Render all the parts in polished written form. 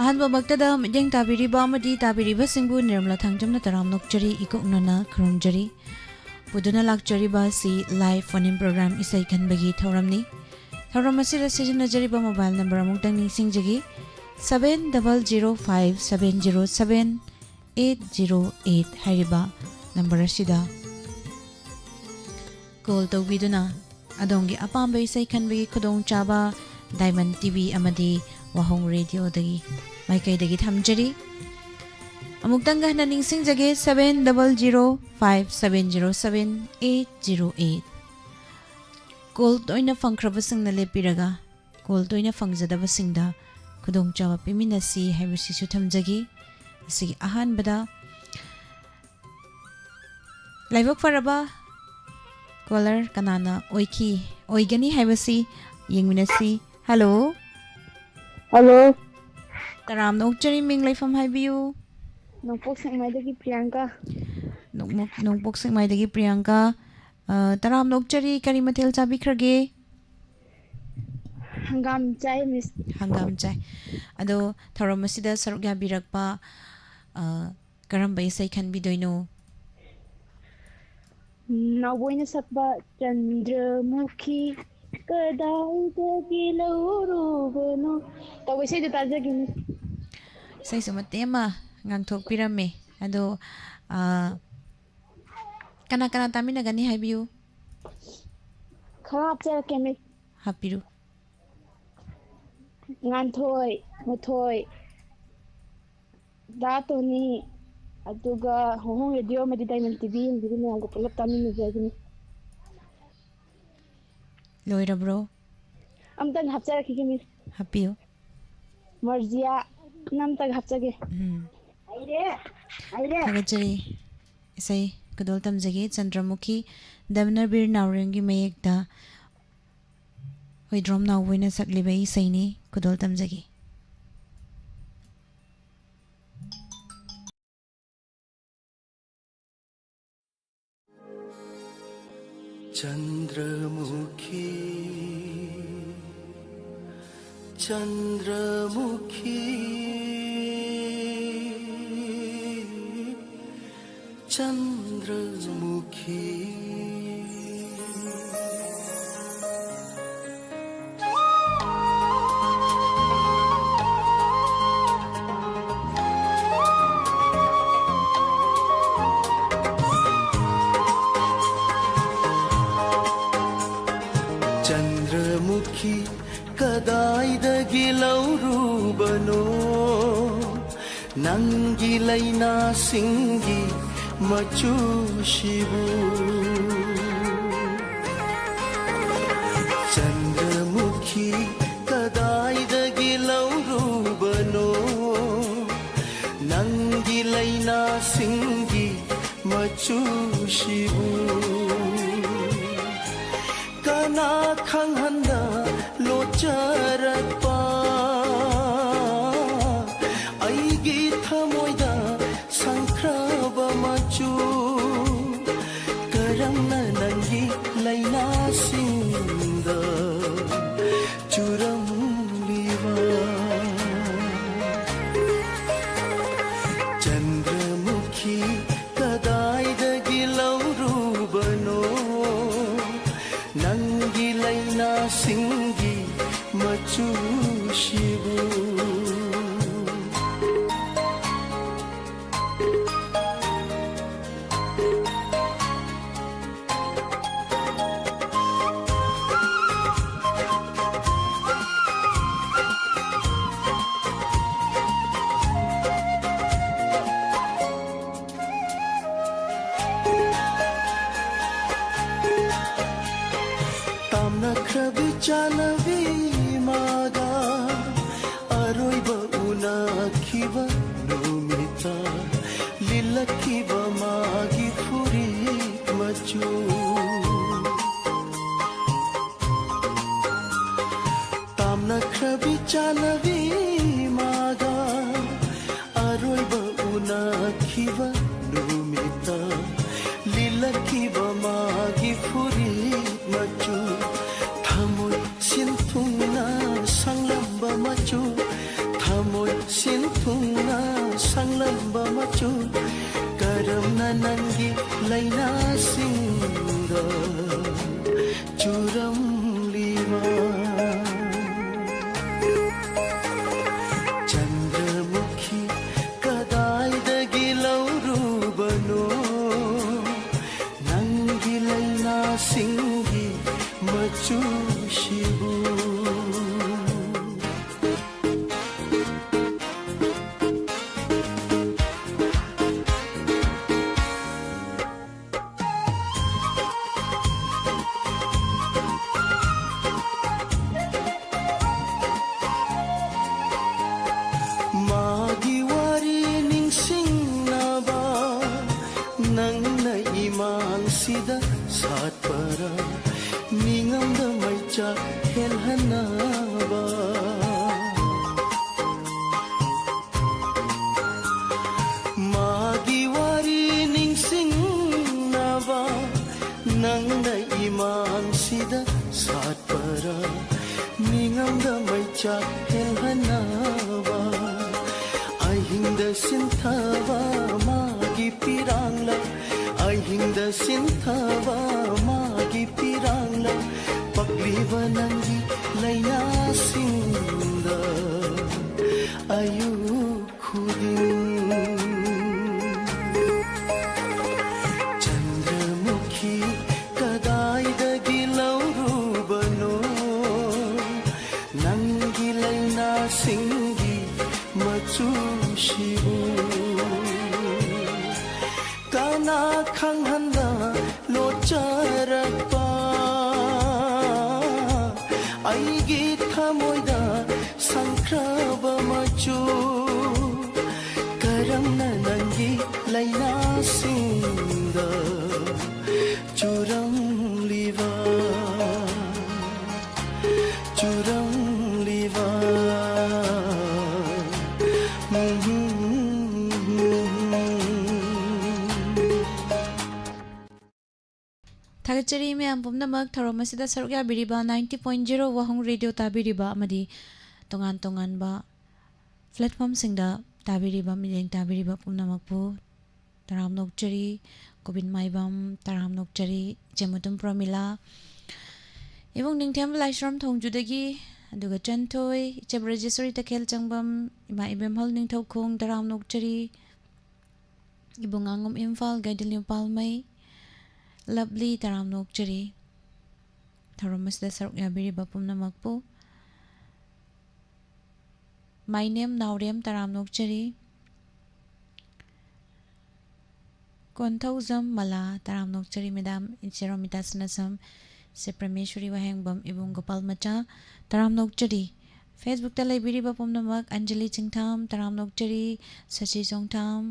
अहनबा मक्तदा मियेंग ताबिरिबा अमदि ताबिरिबा सिंगबु निर्मला थांजमना तराम नोकचरी इकोकनना खरुमजरी पुदुना लाक्चरीबा सी लाइव फोन इन प्रोग्राम इसै खनबगी थौरमनी थौरम असिदा सिजनजरीबा मोबाइल नंबर अमुक्तंग निसिंगजगी 7007070808 हाइरिबा नंबर असिदा कॉल तौबिदुना अदोंगी अपाम्बा इसै खनबगी खुदोंग चाबा डायमंड टीवी अमदि वाहोंग रेडियो दगी माइकैदगी थमजरी अमुक्तंग हना निसिंगजगे 7005707808 कॉल तोइना फंख्रबसिंगना लेपिरगा कॉल तोइना फंगजदबसिंगदा खुदोंग चावा पिमिनसी हाइबसिसु थमजगी सिगी अहानबदा लाइवक फरबा कॉलर कनाना ओइखी ओइगनी हाइबसी येंगमिनसी हेलो हेलो तराम नोकचरी मिंग लाइफम हाइबियू नोंपोक सेंगमाइदगी प्रियंका नोंपोक सेंगमाइदगी प्रियंका तराम नोकचरी करी मथेल चाबिखरगे हंगाम चाय मिस हंगाम चाय अदो थौरम असिदा सरुक याबिरकपा करम्बा इसै खनबिदोइनो नवोइना सकबा चंद्रमुखी कदाइदगी लौरुबनो तवैसे दे ताजगिनी इसै सुमतेमा ngang अदो कना कना तामिनगनी हाइबियू खराब चल केमे हापिरु nganthoi muthoi datoni aduga hohong radio medi diamond tv hindi ne algo pulap tamin jagini लोइरब्रो amtan hapcha rakhi miss हापियो marziya nam tag hapchage aire थगचरी इसै कदोल तमजगे चंद्रमुखी दमनर बीर नावरेंगी मयेकदा होइद्रोम नावोइना सकलिबे इसैनी कदोल तमजगे चंद्रमुखी चंद्रमुखी चंद्रमुखी चंद्रमुखी कदाइदगी लौरुबनो नंगी लैना सिंगी मचुशिबु चंद्रमुखी कदाइदगी लौरुबनो नंगी लैना सिंगी मचुशिबु कना खंगहंदा लोचरपा आईगी थमोइदा संख्रबा मचु करमना नंगी लैना सिंदा चुरमलिवा चंद्रमुखी कदाइदगी लौरुबनो नंगी लैना सिंगी मचुशिबु नखरबी चालवी मागा अरोइबा उनाखिबा नुमिता लिलखिबा मागी फुरी मचु ताम नखरबी चालवी मागा अरोइबा उनाखिबा नुमिता लिलखिबा मागी फुरी मचु थमोय सिन थुंगना संगलंबा मचु थमोय सिन मचुशिबु sida saat para ningam da maicha helhanaba magi wari ning sing naba nang na imang sida saat para ningam da maicha helhanaba ai hinda sinthawa magi pirangla ai hinda sinthawa magi pirangla pakliba nangi laina sinda ayu khudin chandramukhi kadai dagi laurubano nangi laina singi machushibu kana khanghanda locharakpa aigi thamoida sankraba machu karamna nangi laina sinda churam liva Thagachari me ampum namak tharomasida sarukya biriba 90.0 wahong radio tabiriba amadi tongan ba platform singda tabiriba mileng tabiriba pumnamakpu taram nokchari kobin maibam taram nokchari jemutum pramila ibong ningthem laishram thongjudagi aduga chanthoi chebrajisori takhel changbam ima ibem hol ningthau khong taram nokchari ibong angom imphal gaidil palmai lovely taram nokchari tharomasda sarukya biriba pumnamakpu my name naurem taram nokchari konthozam mala taram nokchari madam incheromita snasam se prameshwari wahengbam ibung gopal macha taram nokchari facebook ta laibiriba pumnamak anjali chingtham taram nokchari sachi songtham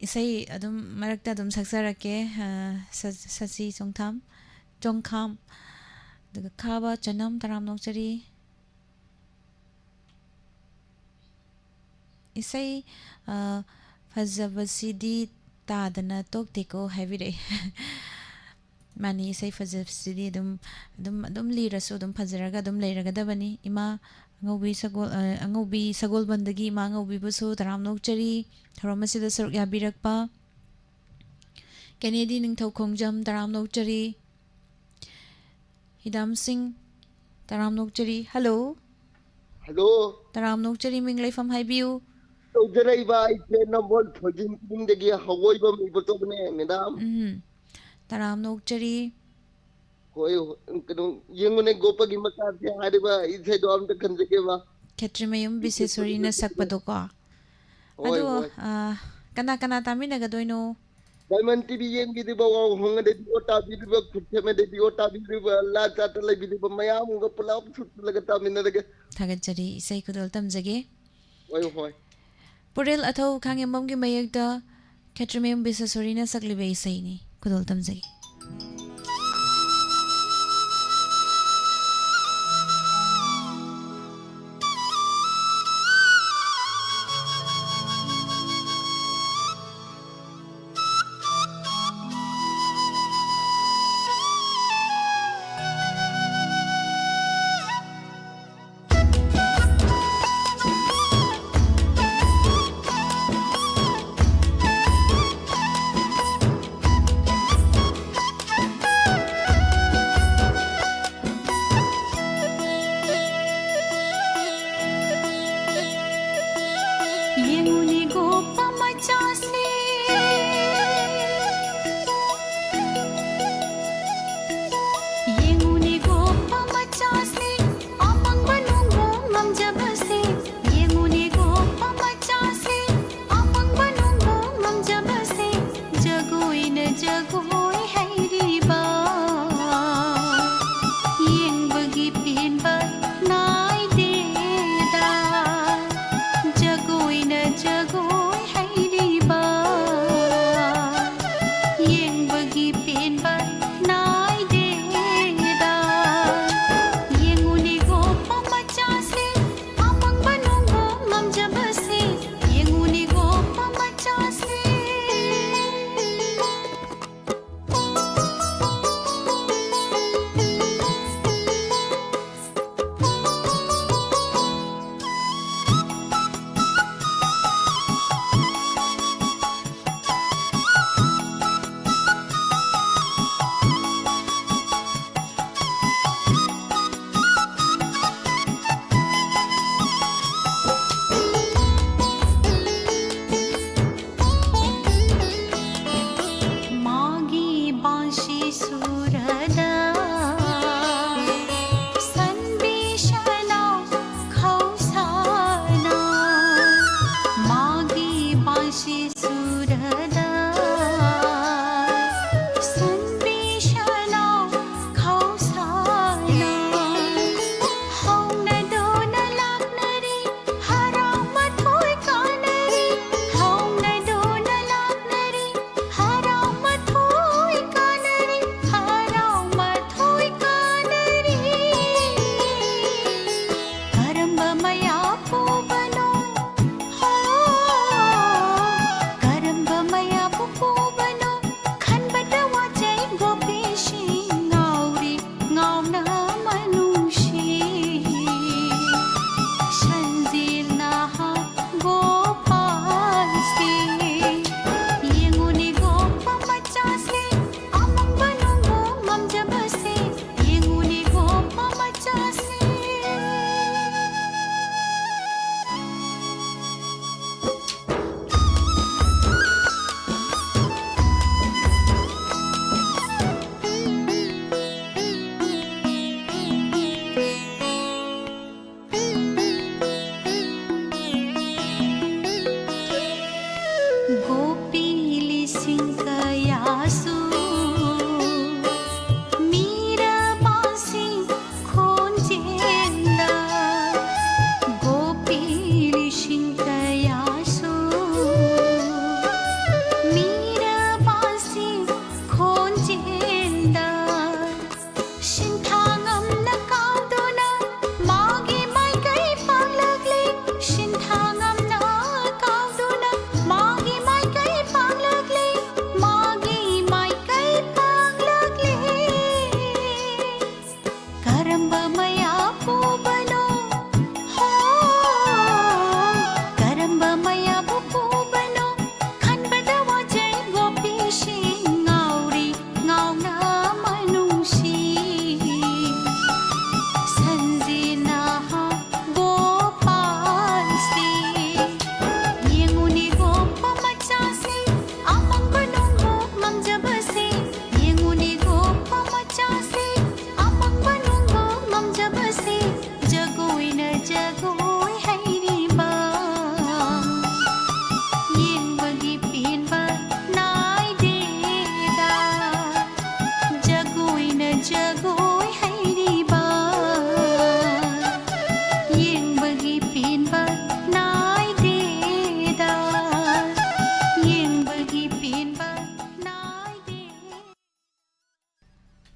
isai adum marakta adum saksarake sachi songtham jongkham daga khaba chanam taram nokchari isai fazabasidi tadana tokteko habire mani isai fazabasidi adum lirasu adum fazaraga adum leiraga dabani ima angaubi sagol bandagi ima angaubi busu taram nokchari tharomasida saruk yabirakpa Kennedy ningthau khongjam taram nokchari hidam singh taram nokchari hello taram nokchari minglai fam haibiu Ujaraiba ite number thojin degi hawoi ba mi botobne madam taram nokchari koi kanu yengune gopagi maka se hariba ise do amta khanjeke ba Khetrimayum bisesori na sakpado ko ado kana tamina gadoino Diamond TV yengi di ba honga de ota bi ba khuthe me de ota bi ba la chat la bi ba mayam ga palap chut lagata minna lage thagachari isai kudol tamjage hoi Purel athau khangembam gi mayekda Khetrimayum bisesori na saklibe isai ni kudol tamjage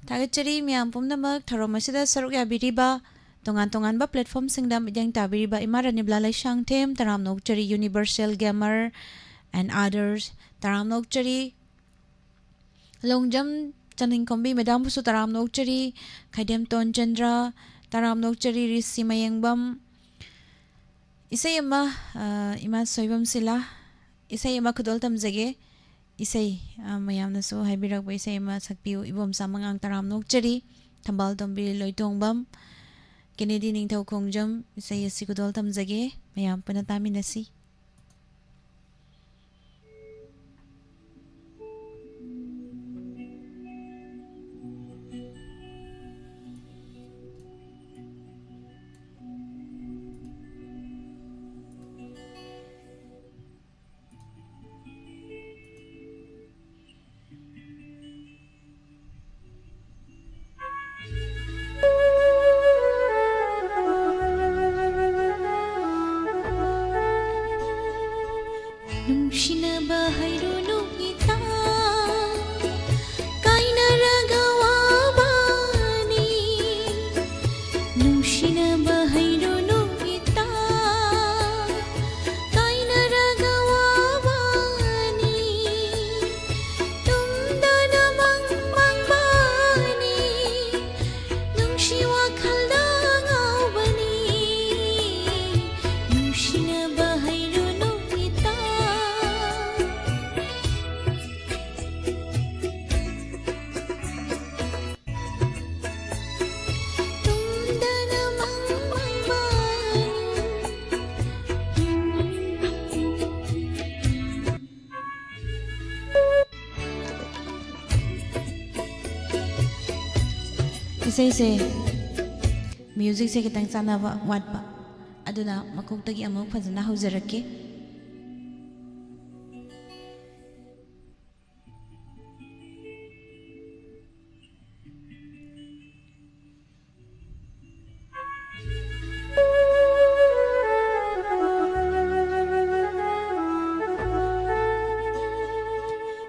Tagachari miyam pumnamak tharomasida saruk yabiriba tongan ba platform singdam yang tabiriba imara nibla laishang tem taram nokchari Universal Gamer and others taram nokchari longjam chaning kombi madam busu taram nokchari khaidem ton chandra taram nokchari risi mayangbam isay ama ima soibam sila isay ama khudol tamjage isay mayam na so haibirak ba isay ama sakpiu ibom samangang taram nokchari thambal tombi loitongbam Kennedy ningthaw khongjam isay asi khudol tamjage mayam panatami nasi Nungshina bahayruno ita kaina ragawabani Nungshina bahayruno ita kaina ragawabani Tumda namang mangbani Nungshiwa khaldangawani Nungshina bahayruno ita Isay se music se kitang sanaba watpa aduna makugtagi amok fazana haujarake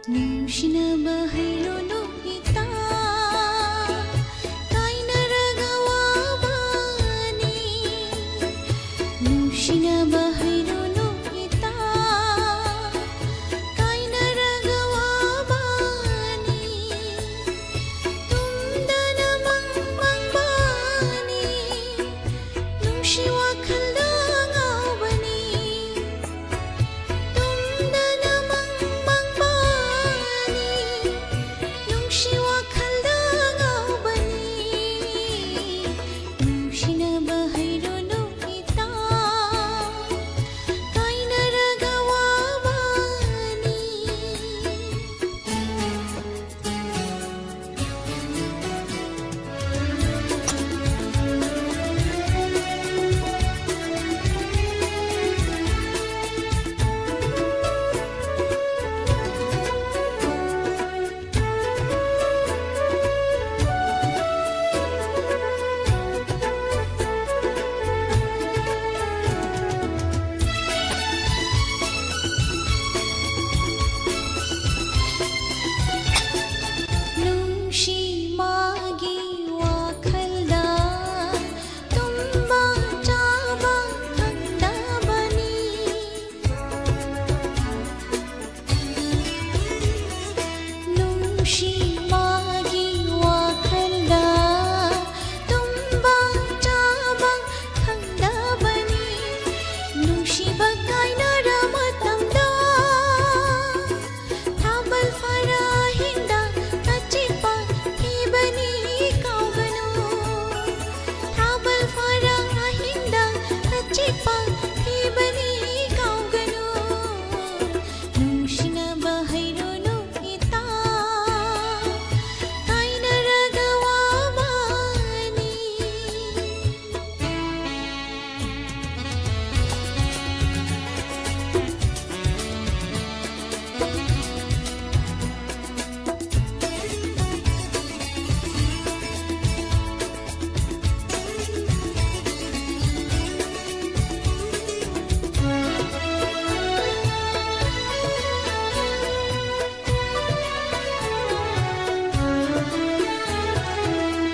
Nungshina bahayruno ita kaina ragawabani Nungshina bahayruno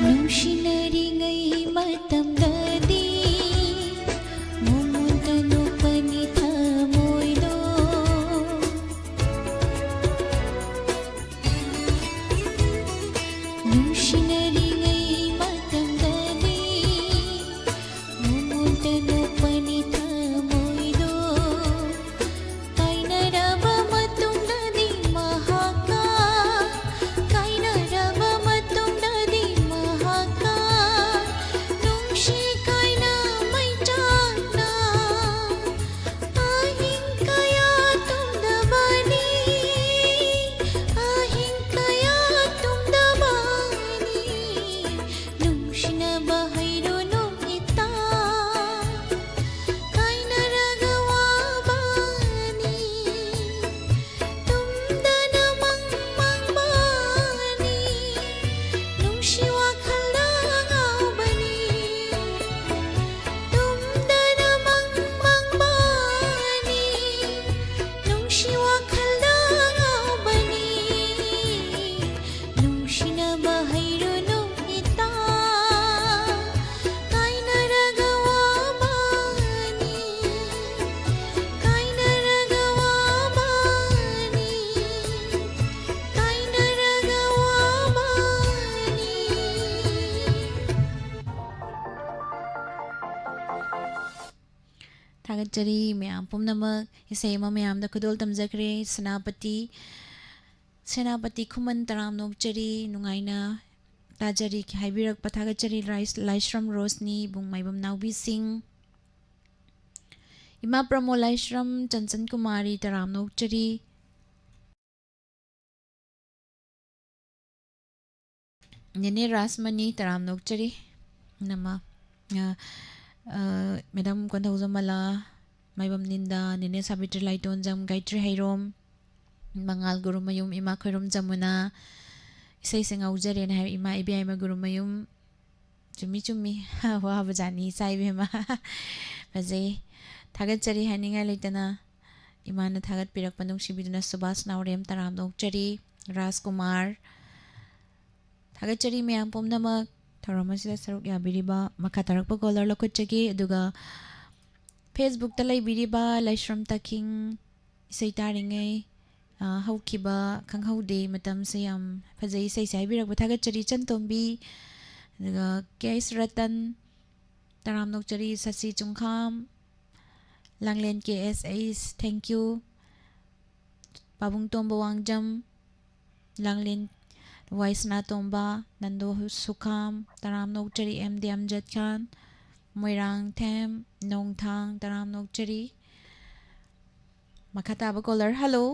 ꯅꯨꯡꯁꯤꯅꯔꯤꯉꯩ ꯃꯇꯝꯗꯗꯤ ꯃꯉꯣꯟꯗ ꯅꯣꯛꯄꯅꯤ ꯊꯃꯣꯏꯗꯣ ꯅꯨꯡꯁꯤꯅꯔꯤꯉꯩ ꯃꯇꯝꯗꯗꯤ ꯃꯉꯣꯟꯗ ꯅꯣꯛꯄꯅꯤ ꯊꯃꯣꯏꯗꯣ ꯀꯥꯏꯅꯔꯕ ꯃꯇꯨꯡꯗꯗꯤ ꯃꯍꯥꯛꯀ ꯀꯥꯏꯅꯔꯕ ꯃꯇꯨꯡꯗꯗꯤ ꯃꯍꯥꯛꯀ ꯅꯨꯡꯁꯤ ꯀꯥꯏꯅ ꯃꯩꯆꯥꯛꯅ ꯑꯍꯤꯡ ꯀꯌꯥ ꯇꯨꯝꯗꯕꯅꯤ ꯑꯍꯤꯡ ꯀꯌా ꯇꯨꯝꯗꯕꯅꯤ ꯅꯨꯡꯁꯤꯅꯕ ꯍꯩꯔꯨꯅꯨ ꯏꯇꯥ ꯀꯥꯏꯅꯔꯒ ꯋꯥꯕꯅꯤ ꯇꯨꯝꯗꯅ ꯃꯪꯕꯅꯤ ꯅꯨꯡꯁꯤ ꯋꯥꯈꯜꯗ ꯉꯥꯎꯕꯅꯤ ꯇꯨꯝꯗꯅ ꯃꯪꯕꯅꯤ ꯅꯨꯡꯁꯤ ꯋꯥꯈꯜꯗ ꯉꯥꯎꯕꯅꯤ ꯅꯨꯡꯁꯤꯅꯕ ꯍꯩꯔꯨꯅු ꯏꯇꯥ ꯀꯥꯏꯅꯔꯒ ꯋꯥꯕꯅꯤ ꯀꯥꯏꯅꯔꯒ ꯋꯥꯕꯅꯤ ꯀꯥꯏꯅꯔꯒ ꯋꯥꯕꯅꯤ ꯊꯥꯒꯠꯆꯔꯤ ꯃꯌꯥꯝ ꯄꯨꯝꯅꯃꯛ ꯏꯁꯩ ꯑꯃ ꯃꯌꯥꯝꯗ ꯈꯨꯗꯣꯜ ꯇꯝꯖꯈ꯭ꯔꯦ ꯁꯦꯅꯥꯄꯇꯤ ꯈꯨꯃꯟ ꯇꯔꯥꯝ ꯅꯣꯛꯆꯔꯤ ꯅꯨꯡꯉꯥꯏꯅ ꯇꯥꯖꯔꯤ ꯍꯥꯏꯕꯤꯔꯛꯄ ꯊꯥꯒꯠꯆꯔꯤ ꯂꯥꯏꯁ꯭ꯔꯝ ꯔꯣꯁꯅꯤ ꯕꯨꯡ ꯃꯥꯏꯕꯝ ꯅꯥꯎꯕꯤꯁꯤꯡ ꯏꯃꯥ ꯄ꯭ꯔꯃꯣ ꯂꯥꯏꯁ꯭ꯔꯝ ꯆꯟꯆꯟ ꯀꯨꯃꯥꯔꯤ ꯇꯔꯥꯝ ꯅꯣꯛꯆꯔꯤ ꯅꯦꯅꯦ ꯔꯥꯁꯃꯅꯤ ꯇꯔꯥꯝ ꯅꯣꯛꯆꯔꯤ ꯅꯃ ꯃꯦꯗꯥꯝ ꯀꯣꯟꯊꯧꯖꯃꯂꯥ ꯃꯥꯏꯕꯝ ꯅꯤꯟꯗꯥ ꯅꯦꯅꯦ ꯁꯥꯕꯤꯇ꯭ꯔꯤ ꯂꯥꯏꯇꯣꯟꯖꯝ ꯒꯥꯏꯇ꯭ꯔꯤ ꯍꯩꯔꯣꯝ ꯃꯉꯥꯜ ꯒꯨꯔꯨꯃꯌꯨꯝ ꯏꯃꯥ ꯈꯣꯏꯔꯣꯝ ꯖꯃꯨꯅꯥ ꯏꯁꯩꯁꯦ ꯉꯥꯎꯖꯔꯦꯅ ꯍꯥꯏꯕ ꯏꯃꯥ ꯏꯕꯦꯝꯃ ꯒꯨꯔꯨꯃꯌꯨꯝ ꯆꯨꯝꯃꯤ ꯋꯥꯕꯖꯥꯠꯅꯤ ꯏꯆꯥ ꯏꯕꯦꯝꯃ ꯐꯖꯩ ꯊꯥꯒꯠꯆꯔꯤ ꯍꯥꯏꯅꯤꯡꯉꯥꯏ ꯂꯩꯇꯅ ꯏꯃꯥꯅ ꯊꯥꯒꯠꯄꯤꯔꯛꯄ ꯅꯨꯡꯁꯤꯕꯤꯗꯨꯅ ꯁꯨꯕꯥꯁ ꯅꯥꯎꯔꯦꯝ ꯇꯔꯥꯝ ꯅꯣꯛꯆꯔꯤ ꯔꯥꯖꯀꯨꯃꯥꯔ ꯊꯥꯒꯠꯆꯔꯤ ꯃꯌꯥꯝ ꯄꯨꯝꯅꯃꯛ ꯊꯧꯔꯝ ꯑꯁꯤꯗ ꯁꯔꯨꯛ ꯌꯥꯕꯤꯔꯤꯕ ꯃꯈꯥ ꯇꯥꯔꯛꯄ ꯀꯣꯂꯔ ꯂꯧꯈꯠꯆꯒꯦ ꯑꯗꯨꯒ ꯐꯦꯁꯕꯨꯛꯇ ꯂꯩꯕꯤꯔꯤꯕ ꯂꯥꯏꯁ꯭ꯔꯝ ꯇꯥꯈꯤꯡ ꯏꯁꯩ ꯇꯥꯔꯤꯉꯩ ꯍꯧꯈꯤꯕ ꯈꯪꯍꯧꯗꯦ ꯃꯇꯝꯁꯦ ꯌꯥꯝ ꯐꯖꯩ ꯏꯁꯩꯁꯦ ꯍꯥꯏꯕꯤꯔꯛꯄ ꯊꯥꯒꯠꯆꯔꯤ ꯆꯟꯇꯣꯝꯕꯤ ꯑꯗꯨꯒ ꯀꯦꯁ ꯔꯇꯟ ꯇꯔꯥꯝ ꯅꯣꯛꯆꯔꯤ ꯁꯁꯤ ꯆꯨꯡꯈꯥꯝ ꯂꯥꯡꯂꯦꯟ ꯀꯦ ꯑꯦꯁ ꯑꯩꯁ ꯊꯦꯡꯛ ꯌꯨ ꯄꯥꯕꯨꯡ ꯇꯣꯝꯕ ꯋꯥꯡꯖꯝ ꯂꯥꯡꯂꯦꯟ ꯋꯥꯏꯁꯅꯥ ꯇꯣꯝꯕ ꯅꯟꯗꯣ ꯁꯨꯈꯥꯝ ꯇꯔꯥꯝ ꯅꯣꯛꯆꯔꯤ ꯑꯦꯝ ꯗꯤ ꯑꯝꯖꯠ ꯈꯥꯟ ꯃꯣꯏꯔꯥꯡꯊꯦꯝ ꯅꯣꯡꯊꯥꯡ ꯇꯔꯥꯝ ꯅꯣꯛꯆꯔꯤ ꯃꯈꯥ ꯇꯥꯕ ꯀꯣꯂꯔ ꯍꯜꯂꯣ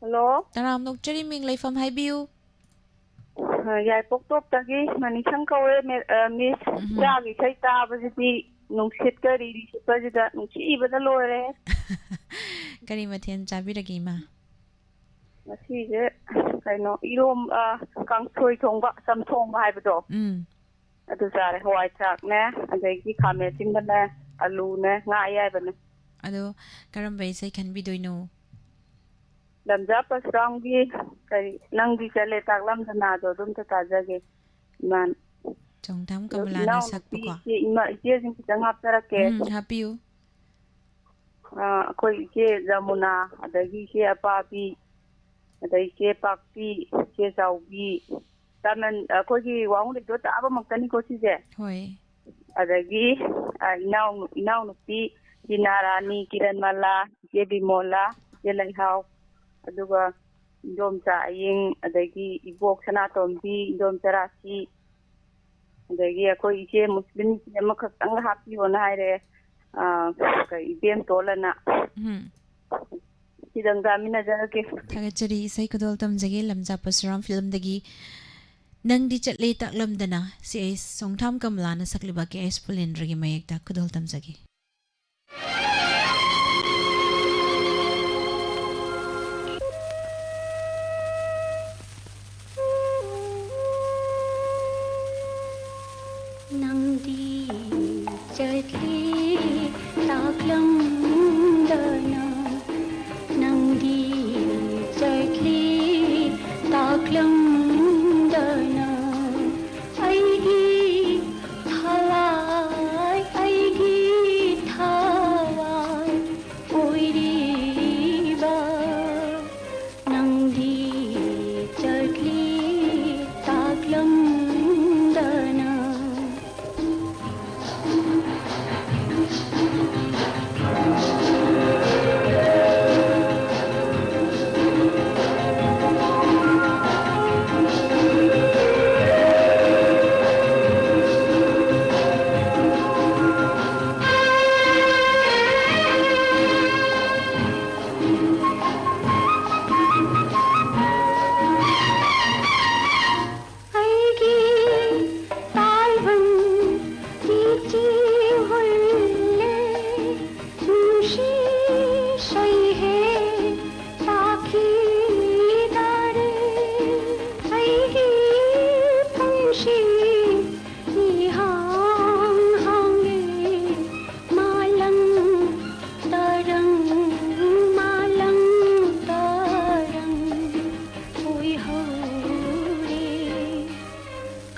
ꯍꯜꯂꯣ ꯇꯔꯥꯝ ꯅꯣꯛꯆꯔꯤ ꯃꯤꯡ ꯂꯩꯐꯝ ꯍꯥꯏꯕꯤꯌꯨ ꯌꯥꯏꯄꯣꯛꯇꯣꯞꯇꯒꯤ ꯃꯅꯤꯁꯪ ꯀꯧꯋꯦ ꯃꯤꯁ ꯏꯆꯥꯒꯤ ꯏꯁꯩ ꯇꯥꯕꯁꯤꯗꯤ ꯅꯨꯡꯁꯤꯠꯀ ꯔꯤꯔꯤ ꯁꯤꯠꯄꯁꯤꯗ ꯅꯨꯡꯁꯤꯕꯗ ꯂꯣꯏꯔꯦ ꯀꯔꯤ ꯃꯊꯦꯜ ꯆꯥꯕꯤꯔꯒꯦ ꯏꯃꯥ ꯉꯁꯤꯁꯦ ꯀꯩꯅꯣ ꯀꯥꯡꯁꯣꯏ ꯊꯣꯡꯕ ꯆꯝꯊꯣꯡꯕ ꯍꯥꯏꯕꯗꯣ ꯑꯗꯨ ꯆꯥꯔꯦ ꯍꯋꯥꯏ ꯊꯔꯥꯛꯅꯦ ꯑꯗꯒꯤ ꯈꯥꯃꯦꯟ ꯑꯁꯤꯟꯕꯅꯦ ꯑꯂꯨꯅꯦ ꯉꯥ ꯑꯌꯥꯏꯕꯅꯦ ꯑꯗꯣ ꯀꯔꯝꯕ ꯏꯁꯩ ꯈꯟꯕꯤꯗꯣꯏꯅꯣ ꯂꯝꯖꯥ ꯄꯔꯁꯨꯔꯥꯝꯒꯤ ꯀꯔꯤ ꯅꯪꯗꯤ ꯆꯠꯂꯦ ꯇꯥꯛꯂꯝꯗꯅꯥꯗꯣ ꯑꯗꯨꯝꯇ ꯇꯥꯖꯒꯦ ꯏꯃꯥꯅ ꯆꯣꯡꯊꯥꯝ ꯀꯃꯂꯥꯅ ꯏꯅꯥꯎꯅꯨꯄꯤ ꯁꯛꯄꯀꯣ ꯏꯆꯦꯁꯤꯡ ꯈꯤꯇꯪ ꯍꯥꯞꯆꯔꯛꯀꯦ ꯍꯥꯞꯄꯤꯌꯨ ꯑꯩꯈꯣꯏ ꯏꯆꯦ ꯖꯃꯨꯅꯥ ꯑꯗꯒꯤ ꯏꯆꯦ ꯑꯄꯥꯕꯤ ꯑꯗꯩ ꯏꯆꯦ ꯄꯥꯛꯄꯤ ꯏꯆꯦ ꯆꯥꯎꯕꯤ ꯑꯩꯈꯣꯏꯒꯤ ꯋꯥꯡꯂꯦꯛꯇꯣ ꯇꯥꯕꯃꯛꯇꯅꯤꯀꯣ ꯁꯤꯁꯦ ꯍꯣꯏ ꯑꯗꯒꯤ ꯏꯅꯥꯎꯅꯨꯄꯤ ꯖꯤꯅꯥꯔꯥꯅꯤ ꯀꯤꯔꯟꯃꯂꯥ ꯏꯆꯦ ꯕꯤꯃꯣꯂꯥ ꯏꯆꯦ ꯂꯩꯍꯥꯎ ꯑꯗꯨꯒ ꯏꯟꯗꯣꯝꯆꯥ ꯑꯌꯤꯡ ꯑꯗꯒꯤ ꯏꯕꯣꯛ ꯁꯅꯥꯇꯣꯝꯕꯤ ꯏꯟꯗꯣꯝꯆꯥ ꯔꯥꯁꯤ ꯑꯗꯒꯤ ꯑꯩꯈꯣꯏ ꯏꯆꯦ ꯃꯨꯁꯂꯤꯝ ꯏꯆꯦ ꯑꯃꯈꯛꯇꯪ ꯍꯥꯞꯄꯤꯌꯣꯅ ꯍꯥꯏꯔꯛꯑꯦ ꯏꯕꯦꯝꯇꯣꯜꯂꯅ ꯁꯤꯗꯪ ꯇꯥꯃꯤꯟꯅꯖꯔꯒꯦ ꯊꯥꯒꯠꯆꯔꯤ ꯏꯁꯩ ꯈꯨꯗꯣꯜ ꯇꯝꯖꯒꯦ ꯂꯝꯖꯥ ꯄꯔꯁꯨꯔꯥꯝ ꯐꯤꯂꯝꯗꯒꯤ ꯅꯪꯗꯤ ꯆꯠꯂꯦ ꯇꯥꯛꯂꯝꯗꯅ ꯁꯤ ꯑꯩ ꯁꯣꯡꯊꯥꯝ ꯀꯃꯂꯥꯅ ꯁꯛꯂꯤꯕ ꯀꯦ ꯑꯦꯁ ꯄꯨꯂꯦꯟꯗ꯭ꯔꯒꯤ ꯃꯌꯦꯛꯇ ꯈꯨꯗꯣꯜ ꯇꯝꯖꯒꯦ नंदी चले ताकलंदना नंदी चले ताकलंदना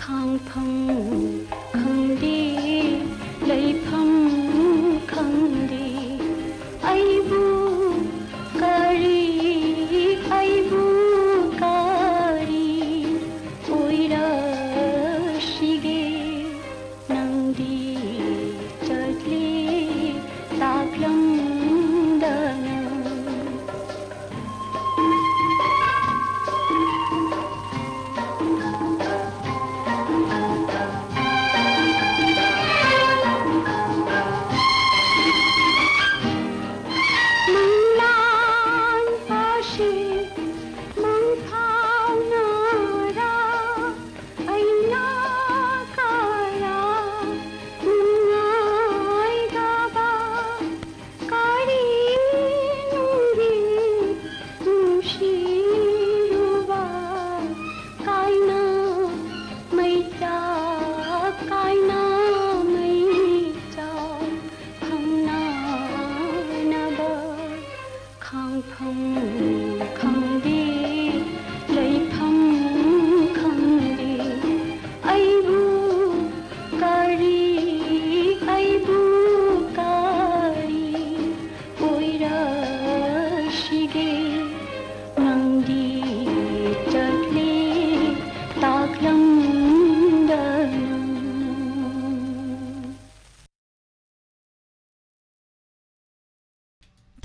खांफम खंदे लैफम खंदे आइबु कारी ओइरा शिगे नंदी चटले ताकलम दना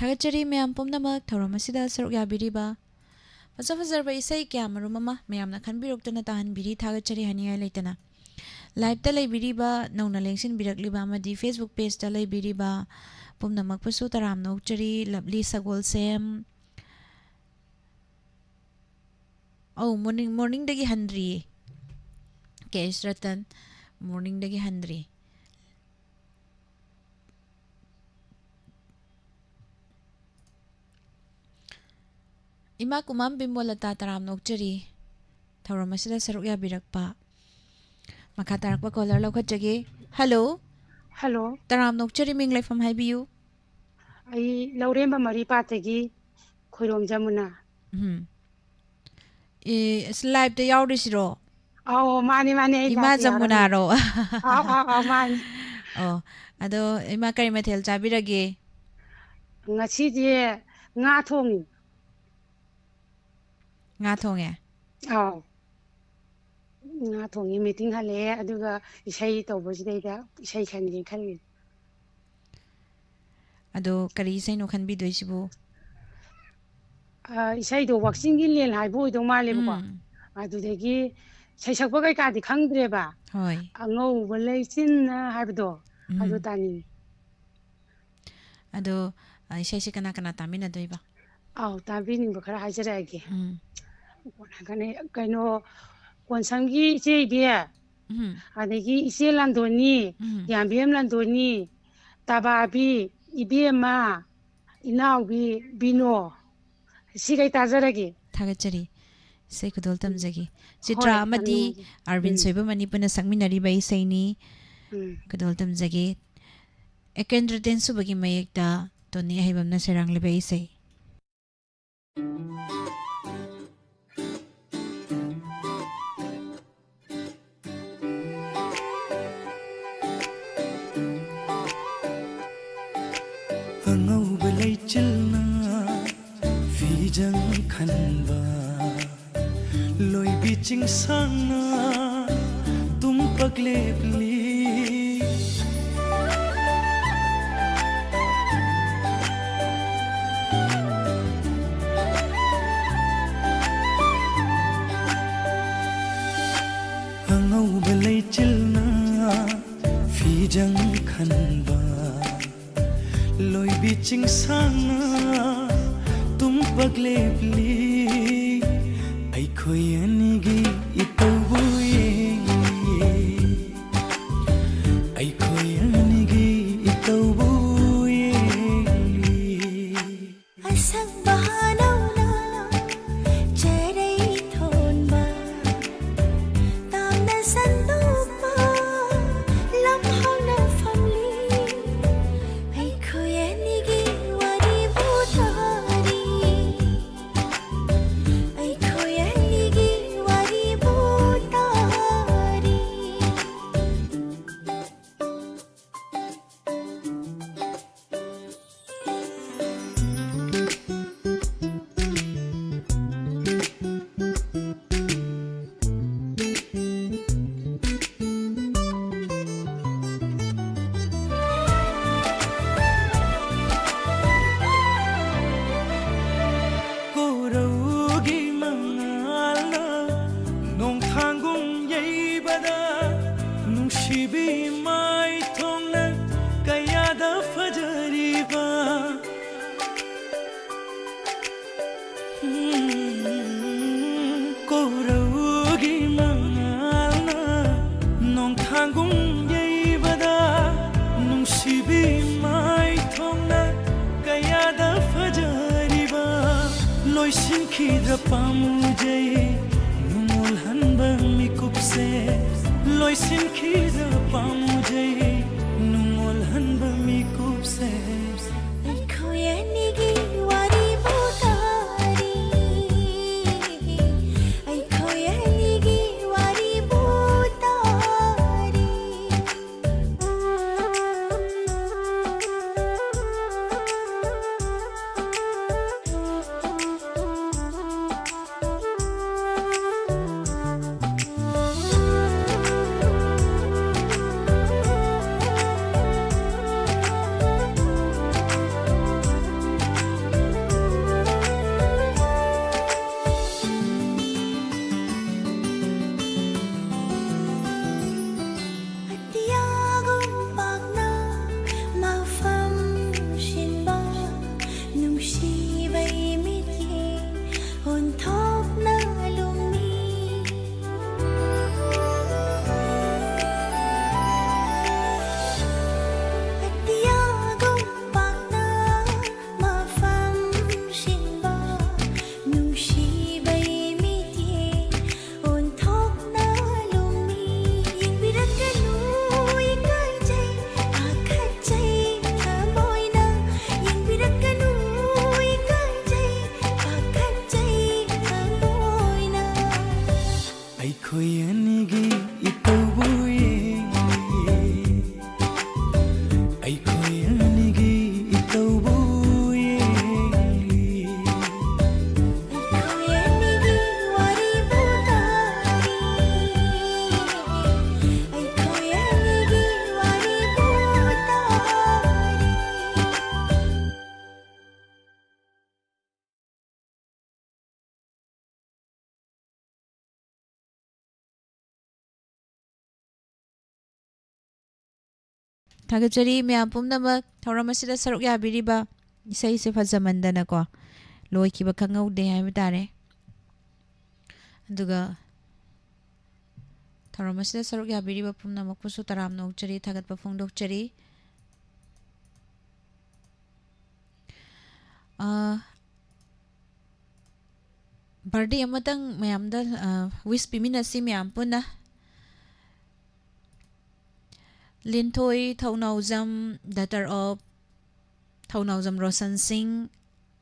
Thagachari mayam pumnamak thauram asida saruk yabiriba Fazarba isai kya marumama mayamna khanbiruktana tahanbiri thagachari haniya leitana Live ta laibiriba nauna lengshin birakliba amadi Facebook page ta laibiriba pumnamak pasu taram nokchari lovely sagol sem morning dagi handri Kesh Ratan morning dagi handri Ima kumam bimbolata taram nokchari thauram asida saruk yabirakpa Makatarakpa caller laukhatjage Hello Hello taram nokchari ming laifam haibiyu ai lauremba mari patagi khoirom jamuna live ta yaurisiro mani ai Ima jamuna ro mani ado ima kari mathel chabirage ngasi je nga thongi nga thonge nga thongi meeting hale aduga isai tawbasidaida isai khangi khali ado kari sai no khanbi doisibu isai do waxing gi len haibo do male ba adudagi sai sakba kai ka di khangdre ba hoi angau bolai sin haibdo adu tani ado sai se kana tamina doiba tabini ba khara hajirage kaino konsangi ise biya adagi ise landoni yambiem landoni tababi ibema inaubi bino sigai tajarage thagachari sei kudol tamjagi chitra amadi arvin soiba manipuna sangminari bai saini kudol tamjagi ekendra tensu bagi mayekta toni haibamna serang lebai sei angauba leichilna fijang khanba loi biching sangna tum paglepli angauba leichilna fijang khanba loi biching sangna tum paglepli ai khoi anigi itobuye ai khoi anigi itobuye asang bahanaw na cherai thonba tamna sandupa lamhaw na family ai khoyanigi wari butari ai khoyanigi wari ꯅꯨꯡꯁꯤꯕꯤ ꯃꯥꯏ ꯊꯣꯡꯅ ꯀꯌꯥꯗ ꯐꯖꯔꯤꯕ ꯀꯣꯔꯧꯒꯤ ꯃꯉꯥꯜꯅ ꯅꯣꯡꯊꯥꯡꯒꯨꯝ ꯌꯩꯕꯗ ꯅꯨꯡꯁꯤꯕꯤ ꯃꯥꯏ ꯊꯣꯡꯅ ꯀꯌꯥꯗ ꯐꯖꯔꯤꯕ ꯂꯣꯏꯁꯤꯟꯈꯤꯗ꯭ꯔ ꯄꯥꯝꯃꯨꯖꯩ ꯅꯨꯡꯉꯣꯜꯍꯟꯕ ꯃꯤꯀꯨꯞꯁꯦ ꯂꯣꯏꯁꯤꯟꯈꯤꯗ꯭ꯔ ꯄꯥꯝꯃꯨꯖꯩ ꯅꯨꯡꯉꯣꯜꯍꯟꯕ ꯃꯤꯀꯨꯞꯁꯦ ꯑꯩꯈꯣꯏ ꯑꯅꯤꯒꯤ ꯋꯥꯔꯤꯕꯨ ꯇꯥꯔꯤ ꯑꯩꯈꯣꯏ ꯑꯅꯤꯒꯤ ꯋꯥꯔꯤꯕꯨ ꯇꯥꯔꯤ ꯑꯇꯤꯌꯥꯒꯨꯝ ꯄꯥꯛꯅ ꯃꯐꯝ ꯁꯤꯟꯕ ꯅꯨꯡꯁꯤꯕꯩ ꯃꯤꯠꯌꯦꯡ ꯑꯣꯟꯊꯣꯛꯅ ꯂꯨꯝꯃꯤ ꯑꯇꯤꯌꯥꯒꯨꯝ ꯄꯥꯛꯅ ꯃꯐꯝ ꯁꯤꯟꯕ ꯅꯨꯡꯁꯤꯕꯩ ꯃꯤꯠꯌꯦꯡ ꯑꯣꯟꯊꯣꯛꯅ ꯂꯨꯝꯃꯤ ꯌꯦꯡꯕꯤꯔꯛꯀꯅꯨ ꯏꯀꯥꯏꯖꯩ ꯄꯥꯈꯠꯆꯩ ꯊꯃꯣꯏꯅ ꯌꯦꯡꯕꯤꯔꯛꯀꯅꯨ ꯏꯀꯥꯏꯖꯩ ꯄꯥꯈꯠꯆꯩ ꯊꯃꯣꯏꯅ ꯑꯩꯈꯣꯏ ꯑꯅꯤꯒꯤ ꯏꯇꯧꯕꯨ ꯌꯦꯡꯂꯤ ꯑꯩꯈꯣꯏ ꯑꯅꯤꯒꯤ ꯏꯇꯧꯕꯨ ꯌꯦꯡꯂꯤ ꯑꯩꯈꯣꯏ ꯑꯅꯤꯒꯤ ꯋꯥꯔꯤꯕꯨ ꯇꯥꯔꯤ ꯑꯩꯈꯣꯏ ꯑꯅꯤꯒꯤ ꯋꯥꯔꯤꯕꯨ ꯇꯥꯔꯤ ꯊꯥꯒꯠꯆꯔꯤ ꯃꯌꯥꯝ ꯄꯨꯝꯅꯃꯛ ꯊꯧꯔꯝ ꯑꯁꯤꯗ ꯁꯔꯨꯛ ꯌꯥꯕꯤꯔꯤꯕ ꯏꯁꯩꯁꯦ ꯐꯖꯃꯟꯗꯅꯀꯣ ꯂꯣꯏꯈꯤꯕ ꯈꯪꯍꯧꯗꯦ ꯍꯥꯏꯕ ꯇꯥꯔꯦ ꯑꯗꯨꯒ ꯊꯧꯔꯝ ꯑꯁꯤꯗ ꯁꯔꯨꯛ ꯌꯥꯕꯤꯔꯤꯕ ꯄꯨꯝꯅꯃꯛꯄꯨꯁꯨ ꯇꯔꯥꯝꯅ ꯑꯣꯛꯆꯔꯤ ꯊꯥꯒꯠꯄ ꯐꯣꯡꯗꯣꯛꯆꯔꯤ ꯕꯥꯔꯗꯦ ꯑꯃꯇꯪ ꯃꯌꯥꯝꯗ ꯋꯤꯁ ꯄꯤꯃꯤꯟꯅꯁꯤ ꯃꯌꯥꯝ ꯄꯨꯟꯅ ꯂꯤꯟꯊꯣꯏ ꯊꯧꯅꯥꯎꯖꯝ ꯗꯇꯔ ꯑꯣꯐ ꯊꯧꯅꯥꯎꯖꯝ ꯔꯣꯁꯟ ꯁꯤꯡ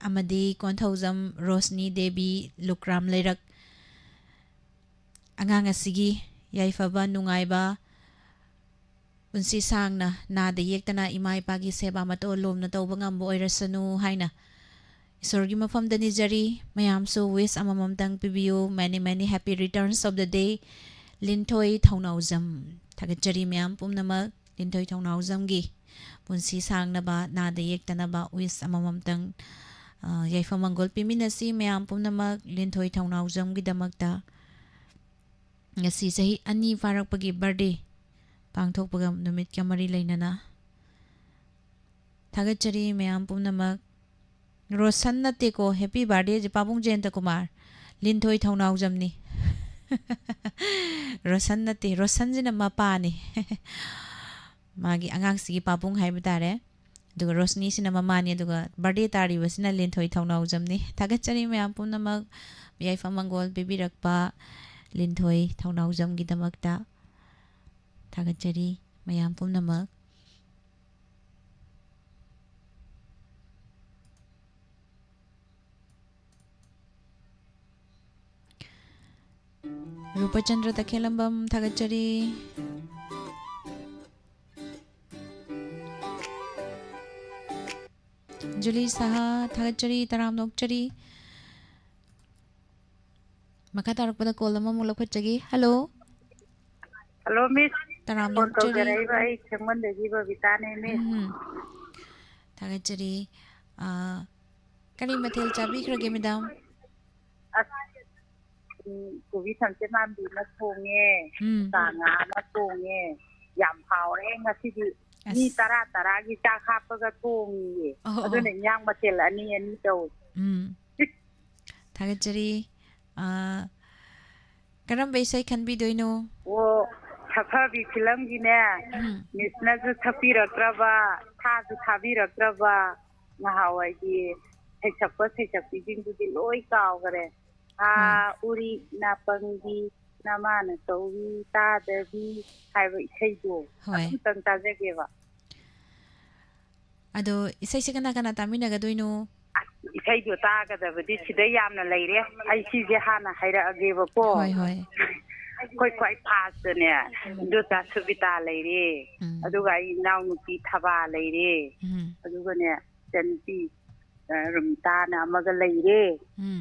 ꯑꯃꯗꯤ ꯀꯣꯟꯊꯧꯖꯝ ꯔꯣꯁꯅꯤ ꯗꯦꯕꯤ ꯂꯨꯀ꯭ꯔꯥꯝ ꯂꯩꯔꯛ ꯑꯉꯥꯡ ꯑꯁꯤꯒꯤ ꯌꯥꯏꯐꯕ ꯅꯨꯡꯉꯥꯏꯕ ꯄꯨꯟꯁꯤ ꯁꯥꯡꯅ ꯅꯥꯗ ꯌꯦꯛꯇꯅ ꯏꯃꯥ ꯏꯄꯥꯒꯤ ꯁꯦꯕꯥ ꯃꯇꯧ ꯂꯣꯝꯅ ꯇꯧꯕ ꯉꯝꯕ ꯑꯣꯏꯔꯁꯅꯨ ꯍꯥꯏꯅ ꯏꯁꯣꯔꯒꯤ ꯃꯐꯝꯗ ꯅꯤꯖꯔꯤ ꯃꯌꯥꯝꯁꯨ ꯋꯤꯁ ꯑꯃꯃꯝꯇꯪ ꯄꯤꯕꯤꯌꯨ ꯃꯦꯅꯤ ꯃꯦꯅꯤ ꯍꯦꯄꯤ ꯔꯤꯇꯔꯟꯁ ꯑꯣꯐ ꯗ ꯗꯦ ꯂꯤꯟꯊꯣꯏ ꯊꯧꯅꯥꯎꯖꯝ ꯊꯥꯒꯠꯆꯔꯤ ꯃꯌꯥꯝ ꯄꯨꯝꯅꯃꯛ ꯂꯤꯟꯊꯣꯏ ꯊꯧꯅꯥꯎꯖꯝꯒꯤ ꯄꯨꯟꯁꯤ ꯁꯥꯡꯅꯕ ꯅꯥꯗ ꯌꯦꯛꯇꯅꯕ ꯋꯤꯁ ꯑꯃꯃꯝꯇꯪ ꯌꯥꯏꯐ ꯃꯪꯒꯣꯜ ꯄꯤꯃꯤꯟꯅꯁꯤ ꯃꯌꯥꯝ ꯄꯨꯝꯅꯃꯛ ꯂꯤꯟꯊꯣꯏ ꯊꯧꯅꯥꯎꯖꯝꯒꯤꯗꯃꯛꯇ ꯉꯁꯤ ꯆꯍꯤ 2 ꯐꯥꯔꯛꯄꯒꯤ ꯕꯔꯊꯗꯦ ꯄꯥꯡꯊꯣꯛꯄꯒ ꯅꯨꯃꯤꯠꯀ ꯃꯔꯤ ꯂꯩꯅꯅ ꯊꯥꯒꯠꯆꯔꯤ ꯃꯌꯥꯝ ꯄꯨꯝꯅꯃꯛ ꯔꯣꯁꯟ ꯅꯠꯇꯦꯀꯣ ꯍꯦꯄꯤ ꯕꯔꯊꯗꯦ ꯄꯥꯕꯨꯡ ꯖꯌꯟꯇ ꯀꯨꯃꯥꯔ ꯂꯤꯟꯊꯣꯏ ꯊꯧꯅꯥꯎꯖꯝꯅꯤ ꯔꯣꯁꯟ ꯅꯠꯇꯦ ꯔꯣꯁꯟꯁꯤꯅ ꯃꯄꯥꯅꯤ ꯃꯥꯒꯤ ꯑꯉꯥꯡꯁꯤꯒꯤ ꯄꯥꯕꯨꯡ ꯍꯥꯏꯕ ꯇꯥꯔꯦ ꯑꯗꯨꯒ ꯔꯣꯁꯅꯤꯁꯤꯅ ꯃꯃꯥꯅꯤ ꯑꯗꯨꯒ ꯕꯔꯊꯗꯦ ꯇꯥꯔꯤꯕꯁꯤꯅ ꯂꯤꯟꯊꯣꯏ ꯊꯧꯅꯥꯎꯖꯝꯅꯤ ꯊꯥꯒꯠꯆꯔꯤ ꯃꯌꯥꯝ ꯄꯨꯝꯅꯃꯛ ꯌꯥꯏꯐ ꯃꯪꯒꯣꯜ ꯄꯤꯕꯤꯔꯛꯄ ꯂꯤꯟꯊꯣꯏ ꯊꯧꯅꯥꯎꯖꯝꯒꯤꯗꯃꯛꯇ ꯊꯥꯒꯠꯆꯔꯤ ꯃꯌꯥꯝ ꯄꯨꯝꯅꯃꯛ रूपचंद्र तखेलंबम थागच्चरी जुली साहा थागच्चरी तराम नोकचरी मखा तारकपदा कॉल अमा मुलक फच्चगी हेलो हेलो मिस तराम फोन नोकचरी तौजरइबा आई खेमंदगी बबिताने मिस थागच्चरी करी मथेल चाबीख्रगे मैडम कोबी थमचे मामबी मा थोंगे तांगा मा थोंगे ꯌꯥꯝ ꯍꯥꯎꯔꯦ ꯉꯁꯤꯗꯤ ꯃꯤ ꯇꯔꯥꯒꯤ ꯆꯥꯛ ꯍꯥꯞꯄꯒ ꯊꯣꯡꯉꯤꯌꯦ ꯑꯗꯨꯅ ꯏꯟꯖꯥꯡ ꯃꯊꯦꯜ ꯑꯅꯤ ꯇꯧꯏ ꯊꯥꯒꯠꯆꯔꯤ ꯀꯔꯝꯕ ꯏꯁꯩ ꯈꯟꯕꯤꯗꯣꯏꯅꯣ ꯑꯣ ꯁꯛꯐꯕꯤ ꯐꯤꯂꯝꯒꯤꯅꯦ ꯃꯤꯁꯅꯁꯨ ꯁꯛꯄꯤꯔꯛꯇ꯭ꯔꯕ ꯊꯥꯁꯨ ꯊꯥꯕꯤꯔꯛꯇ꯭ꯔꯕ ꯉꯍꯥꯟꯋꯥꯏꯒꯤ ꯁꯩꯁꯛꯄꯤꯁꯤꯡꯗꯨꯗꯤ ꯂꯣꯏ ꯀꯥꯎꯈꯔꯦ ꯎꯔꯤ ꯅꯥꯄꯪꯒꯤ ꯅꯃꯥꯅ ꯀꯧꯏ ꯇꯥꯗꯕꯤ ꯍꯥꯏꯕ ꯏꯁꯩꯗꯣ ꯑꯗꯨꯝꯇꯪ ꯇꯥꯖꯒꯦꯕ ꯑꯗꯣ ꯏꯁꯩꯁꯦ ꯀꯅꯥ ꯀꯅꯥ ꯇꯥꯃꯤꯟꯅꯒꯗꯣꯏꯅꯣ ꯏꯁꯩꯗꯣ ꯇꯥꯒꯗꯕꯗꯤ ꯁꯤꯗ ꯌꯥꯝꯅ ꯂꯩꯔꯦ ꯑꯩ ꯁꯤꯁꯦ ꯍꯥꯟꯅ ꯍꯥꯏꯔꯛꯑꯒꯦꯕꯀꯣ ꯑꯩꯈꯣꯏ ꯈ꯭ꯋꯥꯏ ꯐꯥꯁꯇꯅꯦ ꯏꯟꯗꯣꯆꯥ ꯁꯨꯕꯤꯇꯥ ꯂꯩꯔꯦ ꯑꯗꯨꯒ ꯑꯩ ꯏꯅꯥꯎꯅꯨꯄꯤ ꯊꯕꯥ ꯂꯩꯔꯦ ꯑꯗꯨꯒꯅꯦ ꯏꯆꯟꯅꯨꯄꯤ ꯔꯨꯝꯇꯥꯅ ꯑꯃꯒ ꯂꯩꯔꯦ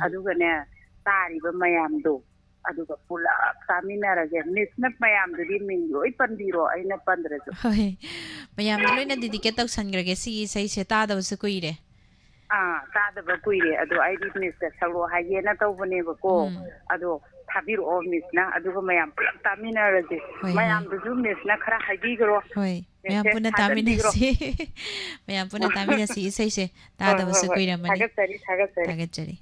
ꯑꯗꯨꯒꯅꯦ ꯇꯥꯔꯤꯕ ꯃꯌꯥꯝꯗꯣ ꯑꯗꯨꯒ ꯄꯨꯂꯞ ꯇꯥꯃꯤꯟꯅꯔꯒꯦ ꯃꯤꯁꯅ ꯃꯌꯥꯝꯗꯨꯗꯤ ꯃꯤꯡ ꯂꯣꯏ ꯄꯟꯕꯤꯔꯣ ꯑꯩꯅ ꯄꯟꯗ꯭ꯔꯁꯨ ꯍꯣꯏ ꯃꯌꯥꯝꯗ ꯂꯣꯏꯅ ꯗꯤꯗꯤꯀꯦꯠ ꯇꯧꯁꯟꯈ꯭ꯔꯒꯦ ꯁꯤꯒꯤ ꯏꯁꯩꯁꯦ ꯇꯥꯗꯕꯁꯨ ꯀꯨꯏꯔꯦ ꯇꯥꯗꯕ ꯀꯨꯏꯔꯦ ꯑꯗꯣ ꯑꯩꯗꯤ ꯃꯤꯁꯇ ꯁꯛꯂꯣ ꯍꯥꯏꯒꯦꯅ ꯇꯧꯕꯅꯦꯕꯀꯣ ꯑꯗꯣ ꯊꯥꯕꯤꯔꯛꯑꯣ ꯃꯤꯁꯅ ꯑꯗꯨꯒ ꯃꯌꯥꯝ ꯄꯨꯂꯞ ꯇꯥꯃꯤꯟꯅꯔꯁꯦ ꯃꯌꯥꯝꯗꯨꯁꯨ ꯃꯤꯁꯅ ꯈꯔ ꯍꯥꯏꯕꯤꯈ꯭ꯔꯣ ꯍꯣꯏ ꯃꯌꯥꯝ ꯄꯨꯟꯅ ꯇꯥꯃꯤꯟꯅꯁꯤ ꯃꯌꯥꯝ ꯄꯨꯟꯅ ꯇꯥꯃꯤꯟꯅꯁꯤ ꯏꯁꯩꯁꯦ ꯇꯥꯗꯕꯁꯨ ꯀꯨꯏꯔꯝꯃꯅꯤ ꯊꯥꯒꯠꯆꯔꯤ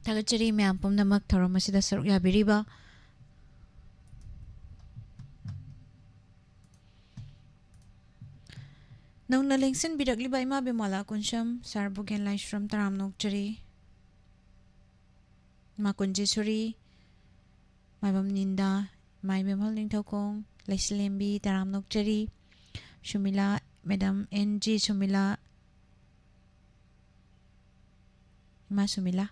Tagachari myam pumnamak thoram asida saruk yabiriba Nungna lengsin bidakli ba ima bimala kunsham sarbugen laishram taram nokchari makunjisuri maibam ninda maibam hal ningthokong laislembi taram nokchari Shumila Madam NG Shumila Ima Shumila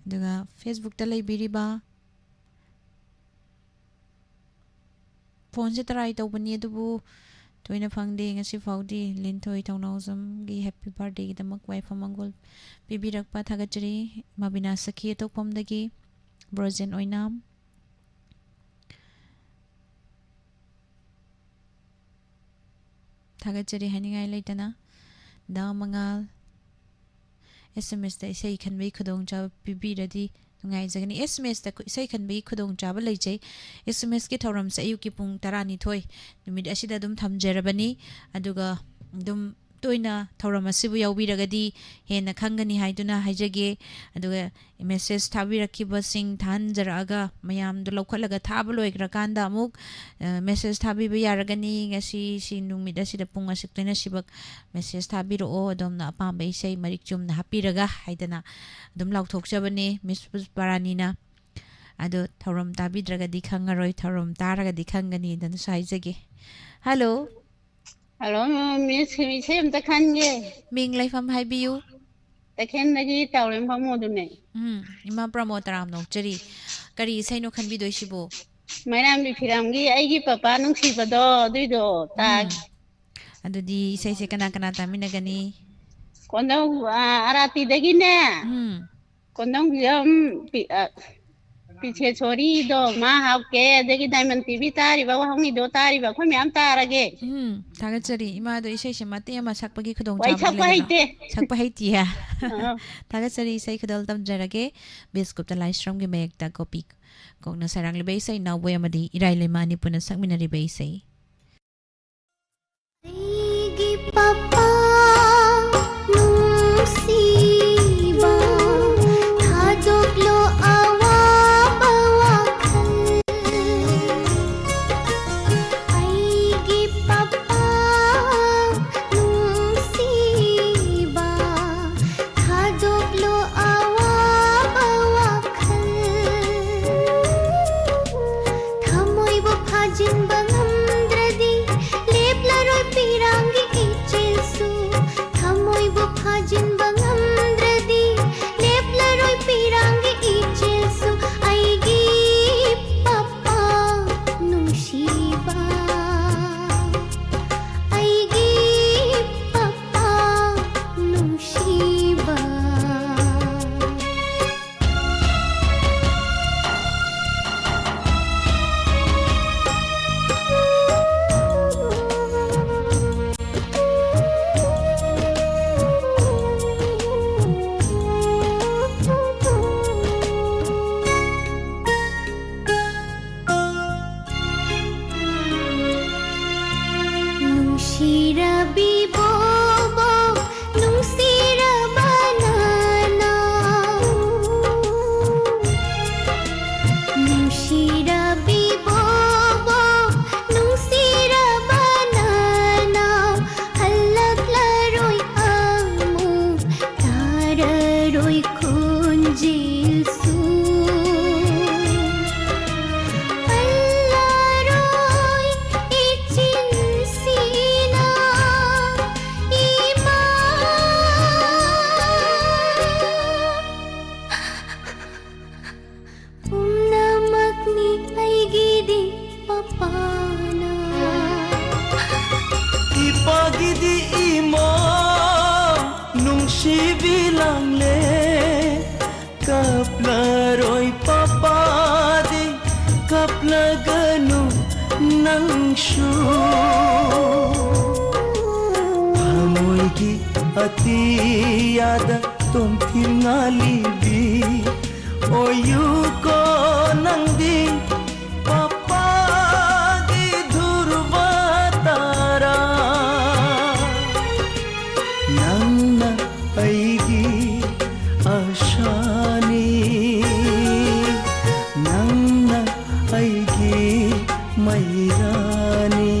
Duga Facebook ta laibiriba phone se try tawbani adubu toina phangde ngasi faudi linthoi thaunawzam gi happy birthday gi damak wife amangol pibirakpa thagachari mabina sakhi tokpam dagi brozen oinam thagachari haningai leitana da mangal SMS da isai khanbai khudong cha pibiradi ngai jagani SMS da isai khanbai khudong cha ba leijai SMS ki thoram sa ayuki pung 12 thoi numit asida dum thamjerabani aduga dum toina thoram asibu yaubiragadi hena khangani haiduna haijage aduga message thabirakhiba sing thanjaraga mayam du lokhalaga thabaloi grakanda amuk message thabiba yaragani ngasi si numit asida pung asikna sibak message thabiro adomna apamba isai marikchum na hapiraga haidana dum lauthokjabani Miss Paranina adu thoram tabidragadi khangaroi thoram taragadi khangani dan saijage hello Hello, Miss Him the Kanye. Ming life am high you. The Kennedy tower in Pamodune. Ima promoter am no cherry. Kari say no can be do shibo. My name is Piramgi, I give Papa no Sibado, Dido, Tag. And the say Sekanakana Minagani. Kondo Arati de Guinea. Kondong Piche Sori do Ma how care the diamond TV Tari, Bahangi do Tari, Bakumiam Tarage. Tagachari, Ima do Isha Matia Masakpagi Kudong. Why Sakpahitia. Tagachari say Kudaltam Jarage, Biscup the Lystrom Gimek da Gopik. Gogna Sarangli Base, now Wemadi, Iraile Mani Puna Saminari Base. Papa, no siba, thilsu allaroi ichinsina ima umnamakni aigidi papana Ipagidi imo nung sibilang le Kaplaroy papadi kaplagano ng syu Amoy gi atiyada tontil nga libi Oyu ko nang di papadi durvatara Nang na aigi ashani Nang na aigi mayrani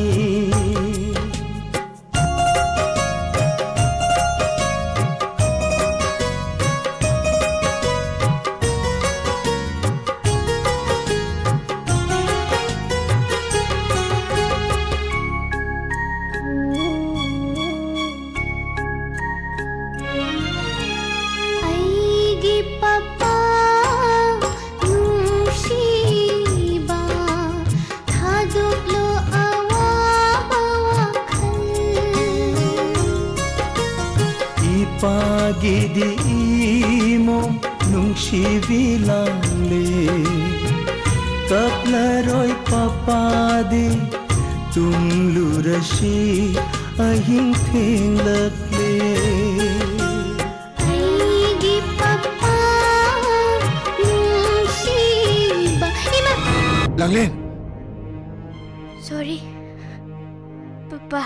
aigi papa nungsiba thaduklo awa bawakhal Ipagidi imo nung sibilang le Kaplaroy papadi tumlurasi ahing tinglakle aigi papa nungsiba ima Langlin! sorry papa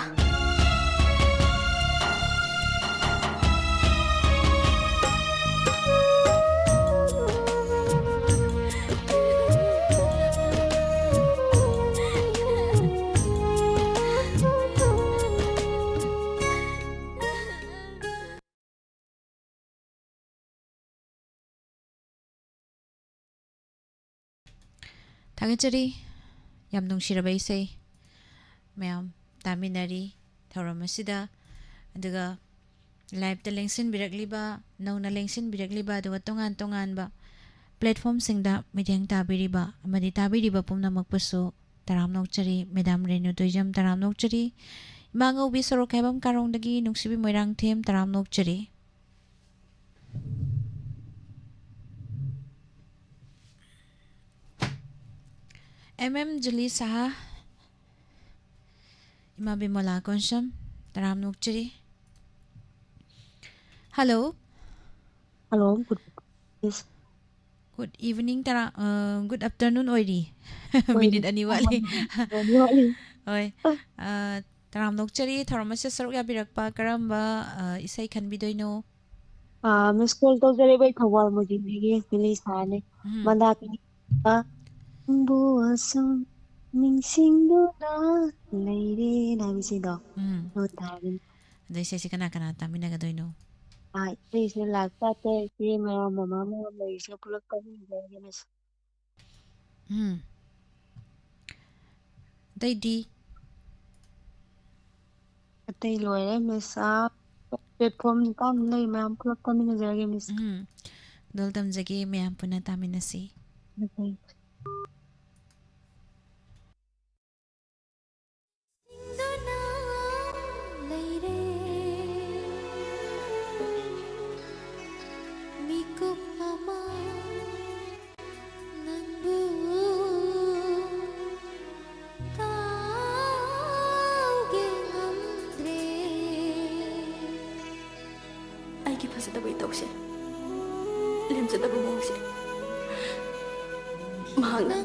Thangachari yam nungshiraba isai mayam taminari thauram asida aduga live ta lengsin birakliba nauna lengsin birakliba aduga tongan ba platform singda midyang tabiriba amadi tabiriba pumnamakpasu taram nokchari Madam Renu Toijam taram nokchari Mango bi sorok kaibam karongdagi nungsibi moirang them taram nokchari Julie Saha Ima Bimola Konsham taram nokchari Hello Hello, yes. Good evening good afternoon oiri minute ani wali oi taram nokchari tharamase saruk yabirakpa karamba isai khanbidoino Miss Call to the Rebel Kawal Mujigi, Phyllis Hane, Mandaki, Buasum, Ningsing Duna, Lady Navisido, no time. They say Sikanaka, Minagadoino. I please like that, female mamma, Malaysia, Pulakan, They di a tailor, Miss Up, platform, come, lay, ma'am, Pulakan in the Miss. Dultam Zagi, may ampuna taminasi. Okay. ꯑꯩꯒꯤ ꯐꯖꯗꯕ ꯏꯇꯧꯁꯦ ꯂꯦꯝꯖꯗꯕ ꯃꯑꯣꯡꯁꯦ ꯃꯍꯥꯛꯅ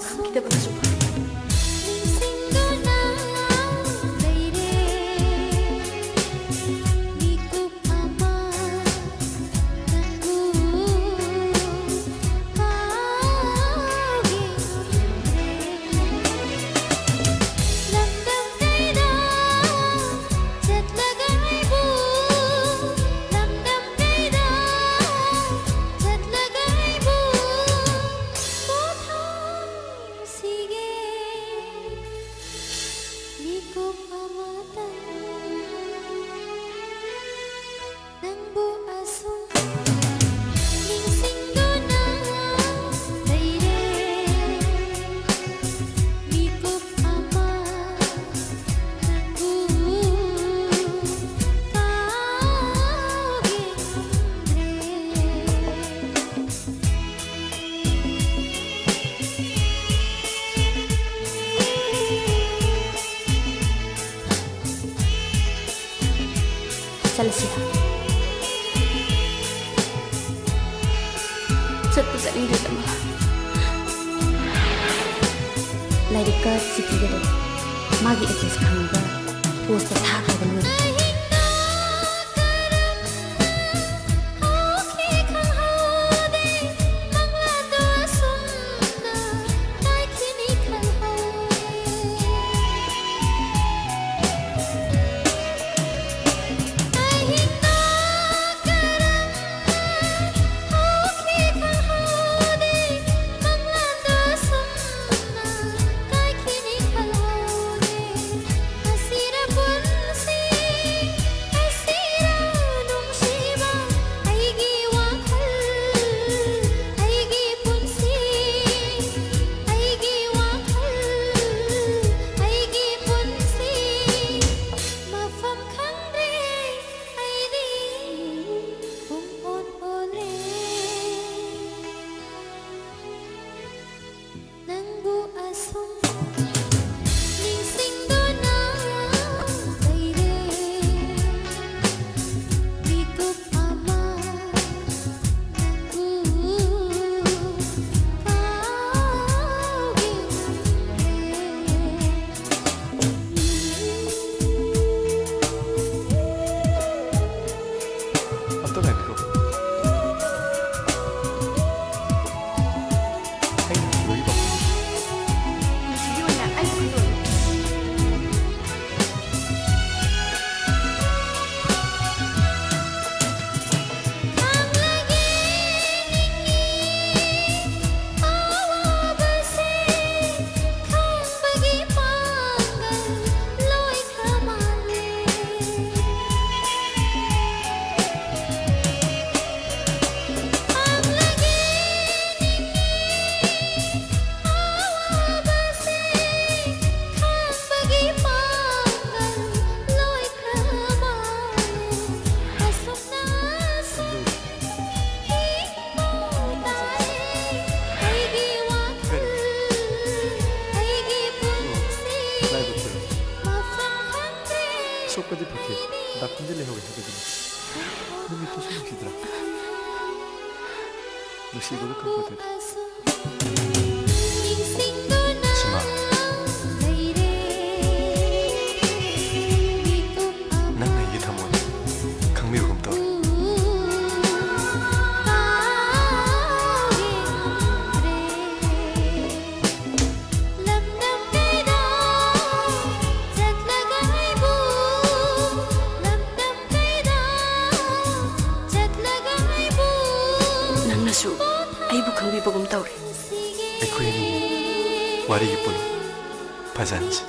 ꯈꯪꯈꯤꯗꯕꯅꯁꯨ Love ꯆꯠꯂꯁꯤꯗ ꯆꯠꯄ ꯆꯠꯅꯤꯡꯗ꯭ꯔꯦꯗ ꯂꯥꯏꯔꯤꯛꯀ ꯆꯤꯊꯤꯒꯗꯣ ꯃꯥꯒꯤ address ꯈꯪꯉꯒ post ꯊꯥꯈ꯭ꯔꯒ ꯂꯣꯏꯔꯦ 수업까지 버티. 나 군대 내려오게 하거든. 눈이 또 숨쉬더라. 너 시도를 갖거든. 지마. 난 이게 다 뭐야? 강미로금 떠. 아이부 강비보금 떠오래. 에코에는 와리기 뿐 바잔지.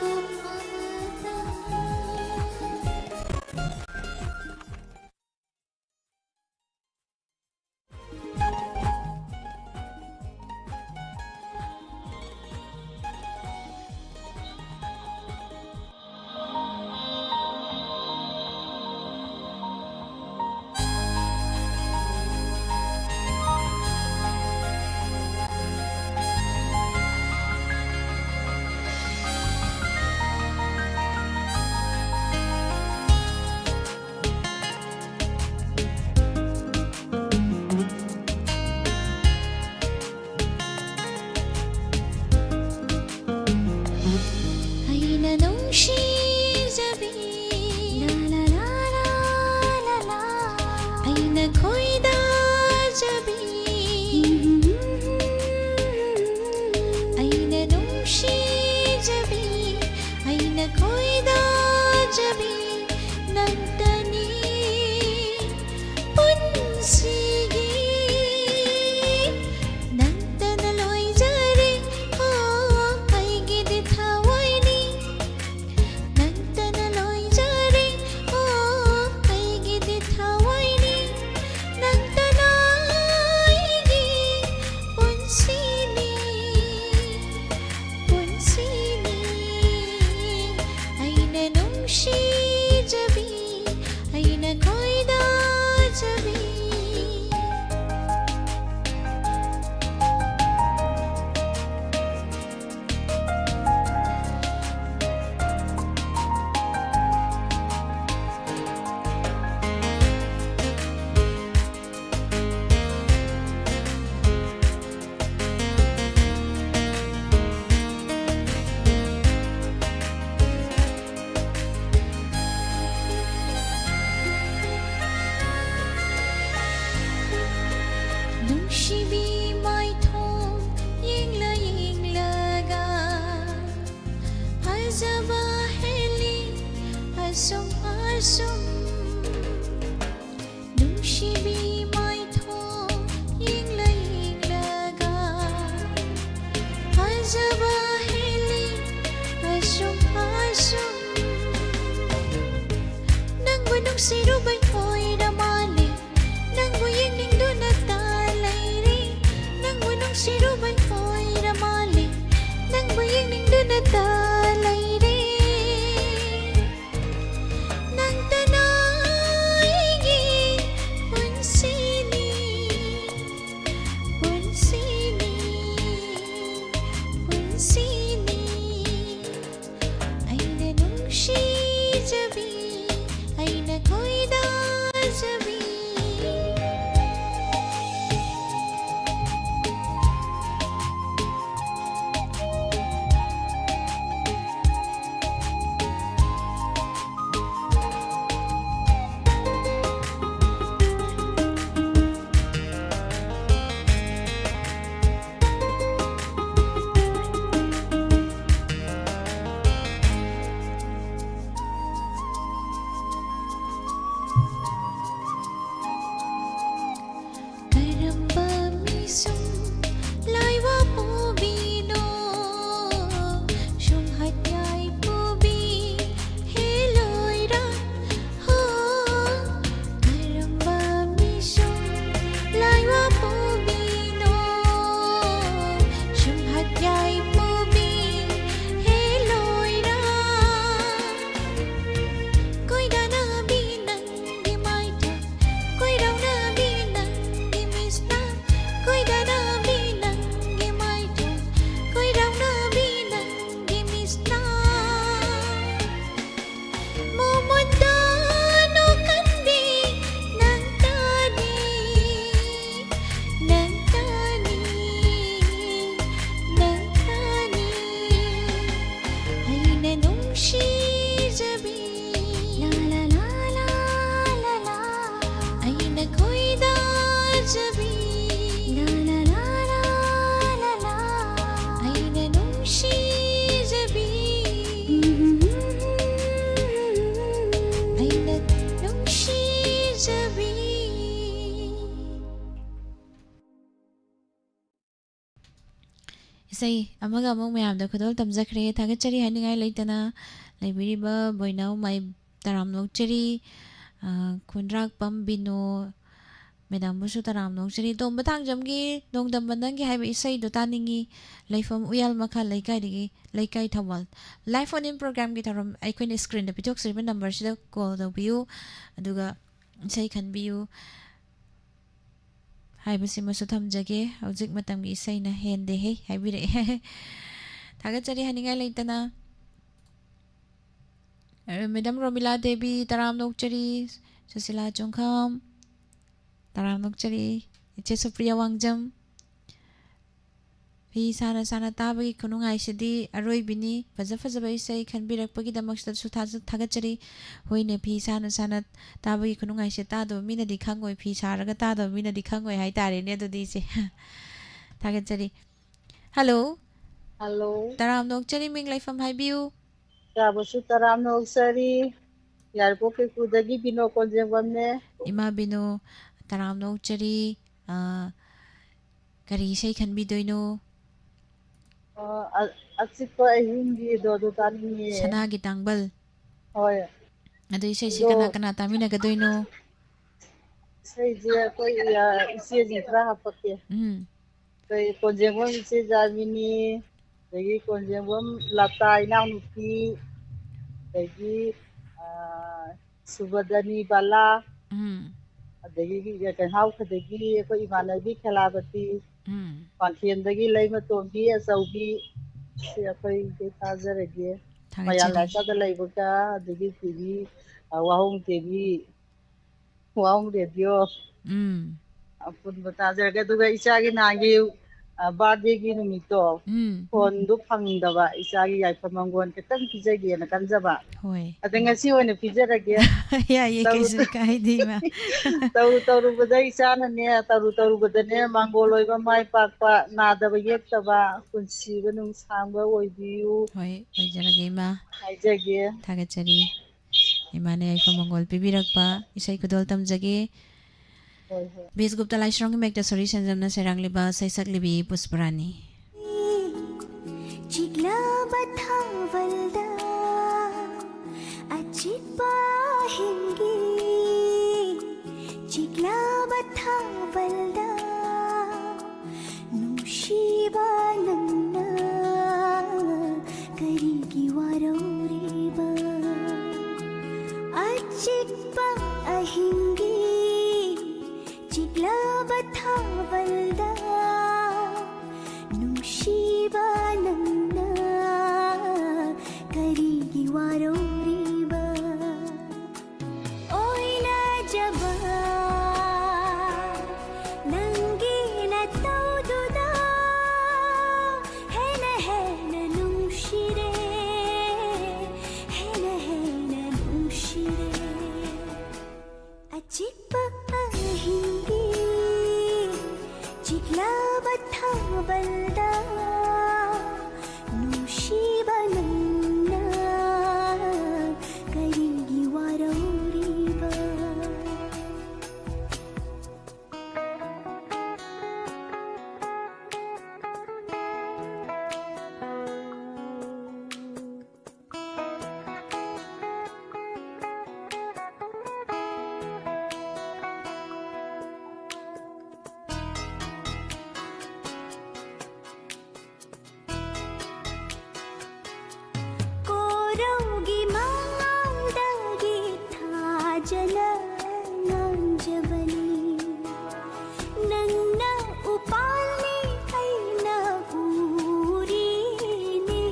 isai amaga among mayam da khudol tamjakhre thagachari haningai leitana laibiriba boinau mai taram nokchari khunrak pam bino Madam Busu taram nokchari dom batang jamgi dong dam bandangi haiba isai do taningi laifam uyal makha laikai digi laikai thawal live on in program gi taram icon screen da pitok sirba number sida call da biu aduga isai khan biu haiba simasu thamjage hojik matam gi isai na hende he haibire thagachari haningai leitana Madam Romila Devi taram nokchari Susila Chongkham taram nokchari iche Supriya Wangjam phi sana sana tabagi khunungai sidi aroi bini faja faja bai sai khanbirakpagi damaksta su thagachari hoine phi sana sana tabagi khunungai se ta do mina di khangoi phi saraga ta do mina di khangoi hai tare ne do di se thagachari hello taram nokchari ming laifam hai biu Busu taram nokchari yarpo ke kudagi bino konjengwamne ima bino taram nokchari kari sei khanbi doino achipa hindi do tani sana gi tangbal hoy adu sei si kana kana tamina ga doino sei je koi ya ise ji tra hapake koi konjengwam ise jamini dagi konjengwam lata ina nupi dagi subadani bala adagi kan hau khadagi ko imanabi khalabati pankhendagi leima tombi asaubi se apai de thajarage mayala sa da leibuka adagi tv wahong tv wahong radio apun batajarage duga isagi nagi birthday gi numito phone du phangdaba isagi yaiphamangon ketang pijage na kanjaba hoi adanga si one pijarage ya ye kesu kai di ma taru bada isana ne taru bada ne mangoloi ba mai pakpa nadaba yektaba kunsi banung sangba oibiu hoi oijarage ma haijage thagachari imane aiphamangol pibirakpa isai kudol tamjage Bis Gupta lai strong make the sorry sanjamna serang liba saisak libi pusparani Chigla bathavalda achipa hingi Chigla bathavalda nushiba nanna karigi waroriba achipa hingi Chigla bathavalda nushiba nanna karigi waroriba oina jaba nangi na taududa hena nushire hena nushire achipa hingi Chigla bathavalda nushiba nanna karigi waroriba Koraugi mangaldagi thajana nanjavani nanna upali aina urini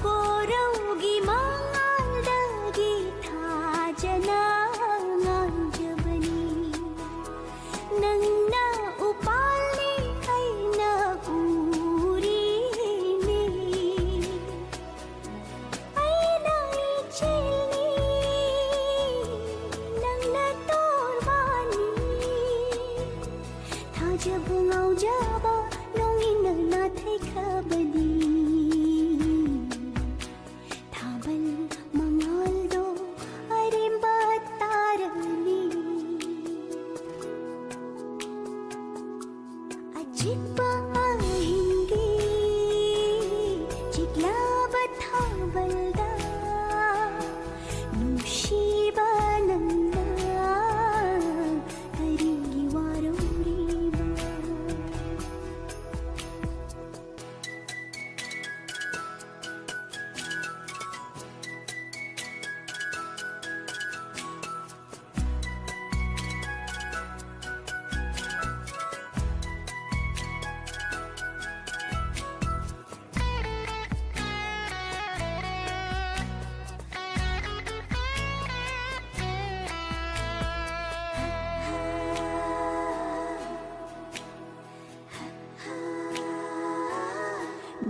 Koraugi mangaldagi thajana nanjavani nanna upali aina urini aina ichili nanna torbani thajab ngaujaba nongin na thai khabadi thabal mangaldo arimba tarani Achipa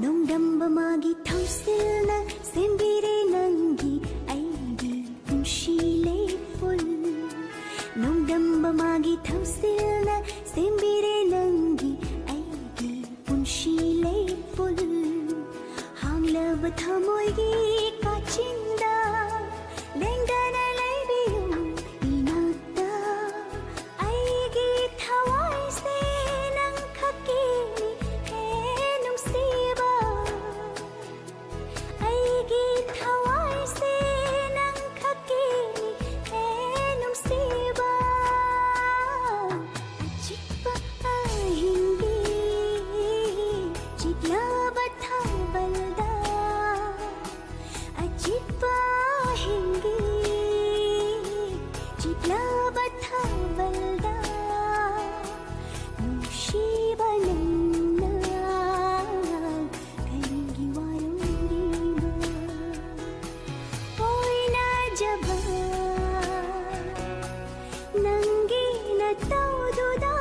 ꯅꯣꯡꯗꯝꯕ ꯃꯥꯒꯤ ꯊꯧꯁꯤꯜꯅ ꯁꯦꯝꯕꯤꯔꯦ ꯅꯪꯒꯤ ꯑꯩꯒꯤ ꯄꯨꯟꯁꯤ ꯂꯩꯄꯨꯜ ꯅꯣꯡꯗꯝꯕ ꯃꯥꯒꯤ ꯊꯧꯁꯤꯜꯅ ꯁꯦꯝꯕꯤꯔꯦ ꯅꯪꯒꯤ ꯑꯩꯒꯤ ꯄꯨꯟꯁꯤ ꯂꯩꯄꯨꯜ ꯍꯥꯡꯂꯕ ꯊꯃꯣꯏꯒꯤ ꯀꯥꯆꯤꯟꯗ ꯂꯦꯡꯗꯅ ꯂꯩꯕꯤꯌꯨ 이나다 아이기 타와이세 난 khakini he nungsiba 아이기 타와이세 난 khakini he nungsiba 아직바 아hingi jiglaba thabalda 아직바 hingi jiglaba thabalda nungsiba nangna karigi waruriba oina jaba nangi na taududa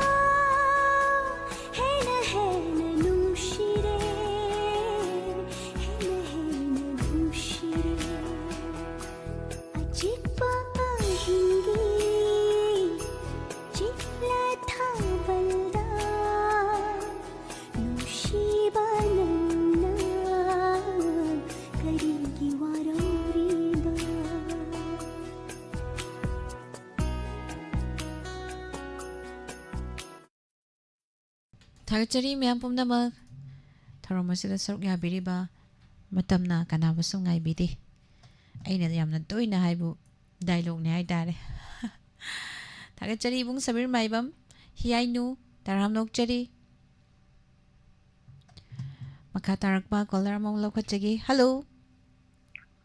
hena hena nungshire hena hena nungshire 아직바 hingi jigla thabalda nungsiba nangna karigi waruriba Thagchari miyam pumnamak tharom asida saruk yabiriba matamna kanabasu ngaibidi aina yamna toina haibu dialogue ne haitare thagchari ibung sabir maibam hiainu taram nokchari makha tarakpa caller among lokhachagi hello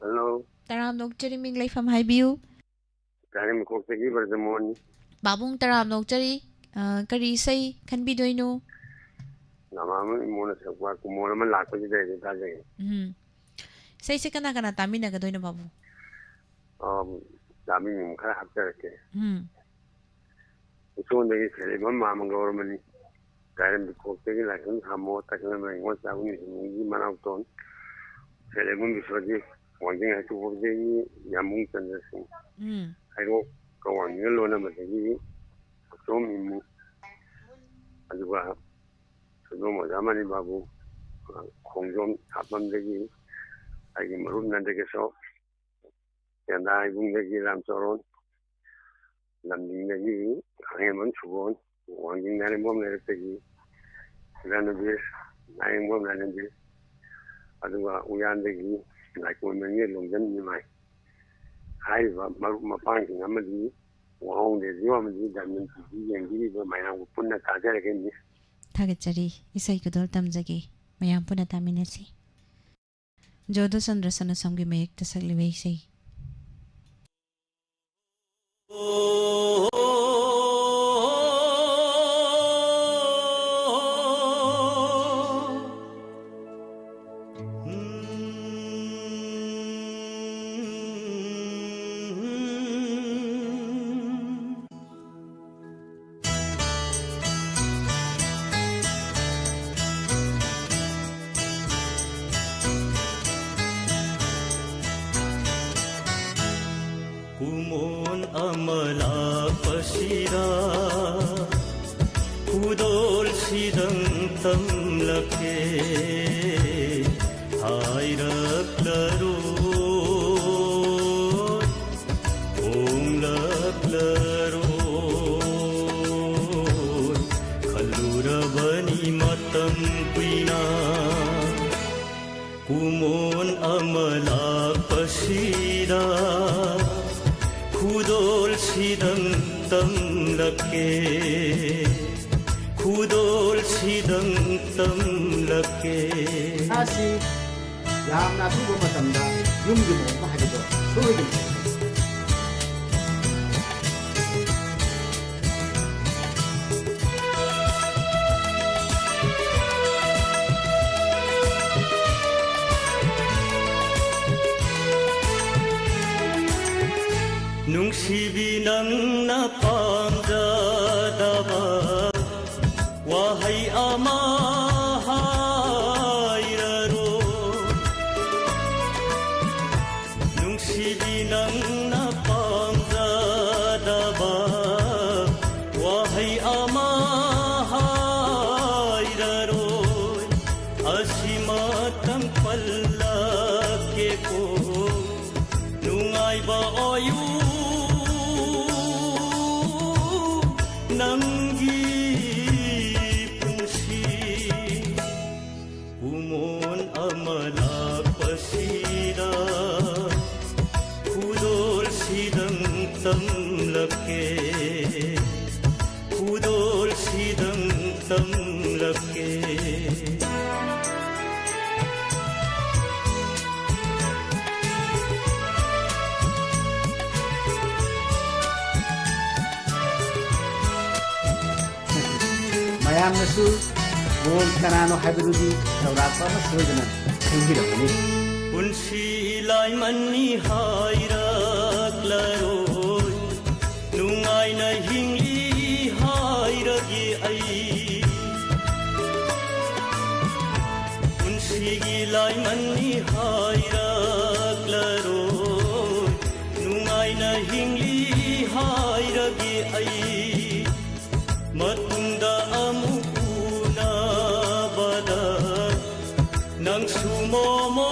Hello, taram nokchari ming leifam haibiu kare mukhoktagi Bardamoni. babung taram nokchari kari sai khanbidoino Namama imona sakwa kumona man lakpa jide ta jage. sai se kana kana tamina ga doino babu Dami mum khara haktarake. Usondagi sele mamma mangormani. Kare mukhoktagi lakun hamo takna mai ngo sauni ni manauton. Sele mum biswaji wanjing hatu bobjegi yamung tandasin. Airo kawan ngelo na matagi atom imu. Aduga sudomo zamani babu khongjom thapamdagi agi marum nandage so yanda ibungdagi ramchoron lamdingdagi khangemon subon wanjing nare bom neretagi ranabir naing bom nanabir aduga uyandagi laikonmani longjan nimai haiba marup mapangking amadi wahongde jiwamadi damin tiji yengi ba mainang punna tajarageni thagchari isai kudol tamjagi mayam puna taminasi jodo sandrasana samgi mayek tasakliwe isai Kumon amala pasira Kudol sidang tamlake Hayrak larot Onglak larot Kalura bani matam pina Kumon amala pasira Kudol sidang tamlake Kudol sidang tamlake Asi yamna thuba matamda yumgi mo ba hadido suwidi Nungsibi nang napamdadaba Wahai ama hayran लगे ꯃꯌꯥꯝꯅꯁꯨ ball ꯀꯅꯥꯅꯣ ꯍꯥꯏꯕꯗꯨꯗꯤ ꯆꯥꯎꯔꯥꯛꯄ ꯑꯃ ꯁꯣꯏꯗꯅ ꯈꯪꯕꯤꯔꯝꯒꯅꯤ पुंसी लाई मन्नी हाइरक्लरोय नुंगाई न हिंगी हाइरगी आई पुंसी गी लाई मन्नी हाइरक्लरोय नुंगाई न हिंगी हाइरगी आई मतुंदा अमुना बदा नंग सुमोमो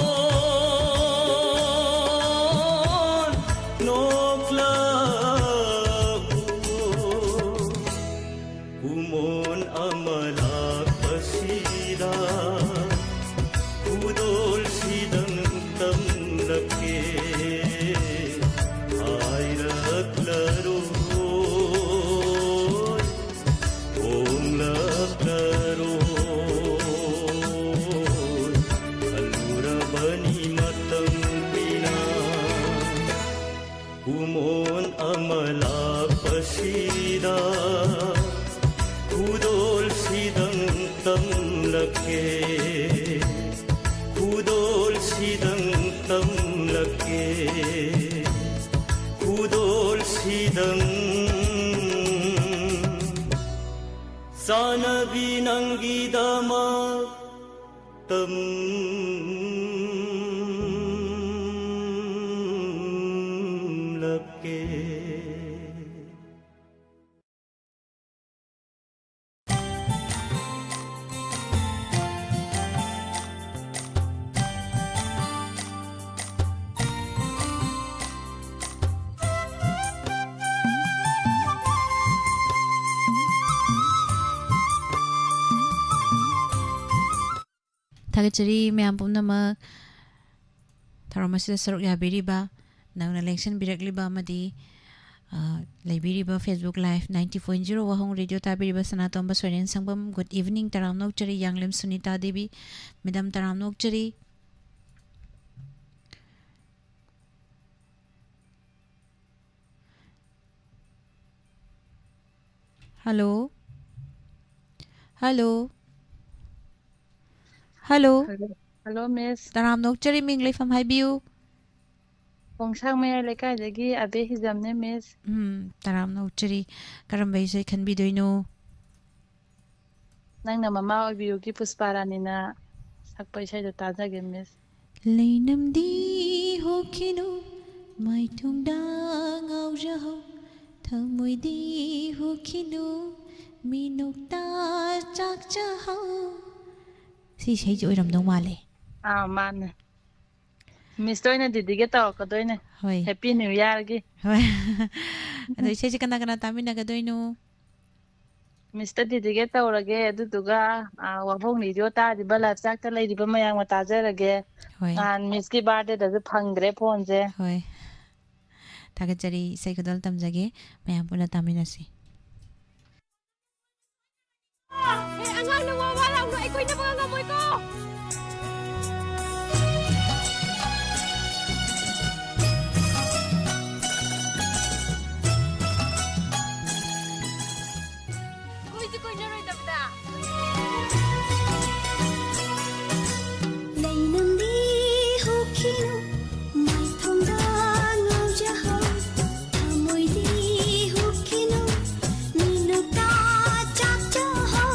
खुदोल सिदंग तम लगे खुदोल सिदंग सानबी नंगी दमा तम लगे थागचरी मैम पुनमक थरमसिदा सरुक याबिरिबा नवना इलेक्शन बिरकलिबा मदी लेबिरिबा फेसबुक लाइव 90.0 वहंग रेडियो ताबिरिबा सनातोंबा सोरेन संगबम गुड इवनिंग तराम नोकचरी यांगलेम सुनीता देवी मैडम तराम नोकचरी hello hello hello hello miss तराम नोकचरी मिंग लेफम हाइबियू पोंगसांग मया लेकाइदगी अबे हिजमने मिस तराम नोकचरी करमबैसे खनबिदोइनो नंगना ममा ओबियुगी पुष्पारानीना सकपै इसाइदो ताजागे मिस लैनमदी होखिनु माइथुंगदा गावजहौ थमुइदी होखिनु मिनुक्ता चाकचहौ सी सही जो इरम दो माले माने मिस तोइने दीदी के तौरकदोइने होय हैप्पी न्यू ईयर की होय अदो इसे जे कना कना तामिनगदोइनो मिस्टर दीदी के तौरगे अदुदुगा वाफोंग रेडियो तादिबा लाइव चाकता लेदिबा मयांग ताजरगे होय मिस की बर्थडे दजु फंगरे फोन जे होय थागचरी इसे कदल तमजगे मयांग पुना तामिनसी angang nawawala no ay ko'y napangangamoy ko! Ko'y si ko'y naroy dabda! Lainamdi hokinu mai thongda ngaujaho thamoidi hokinu minukta chakchaho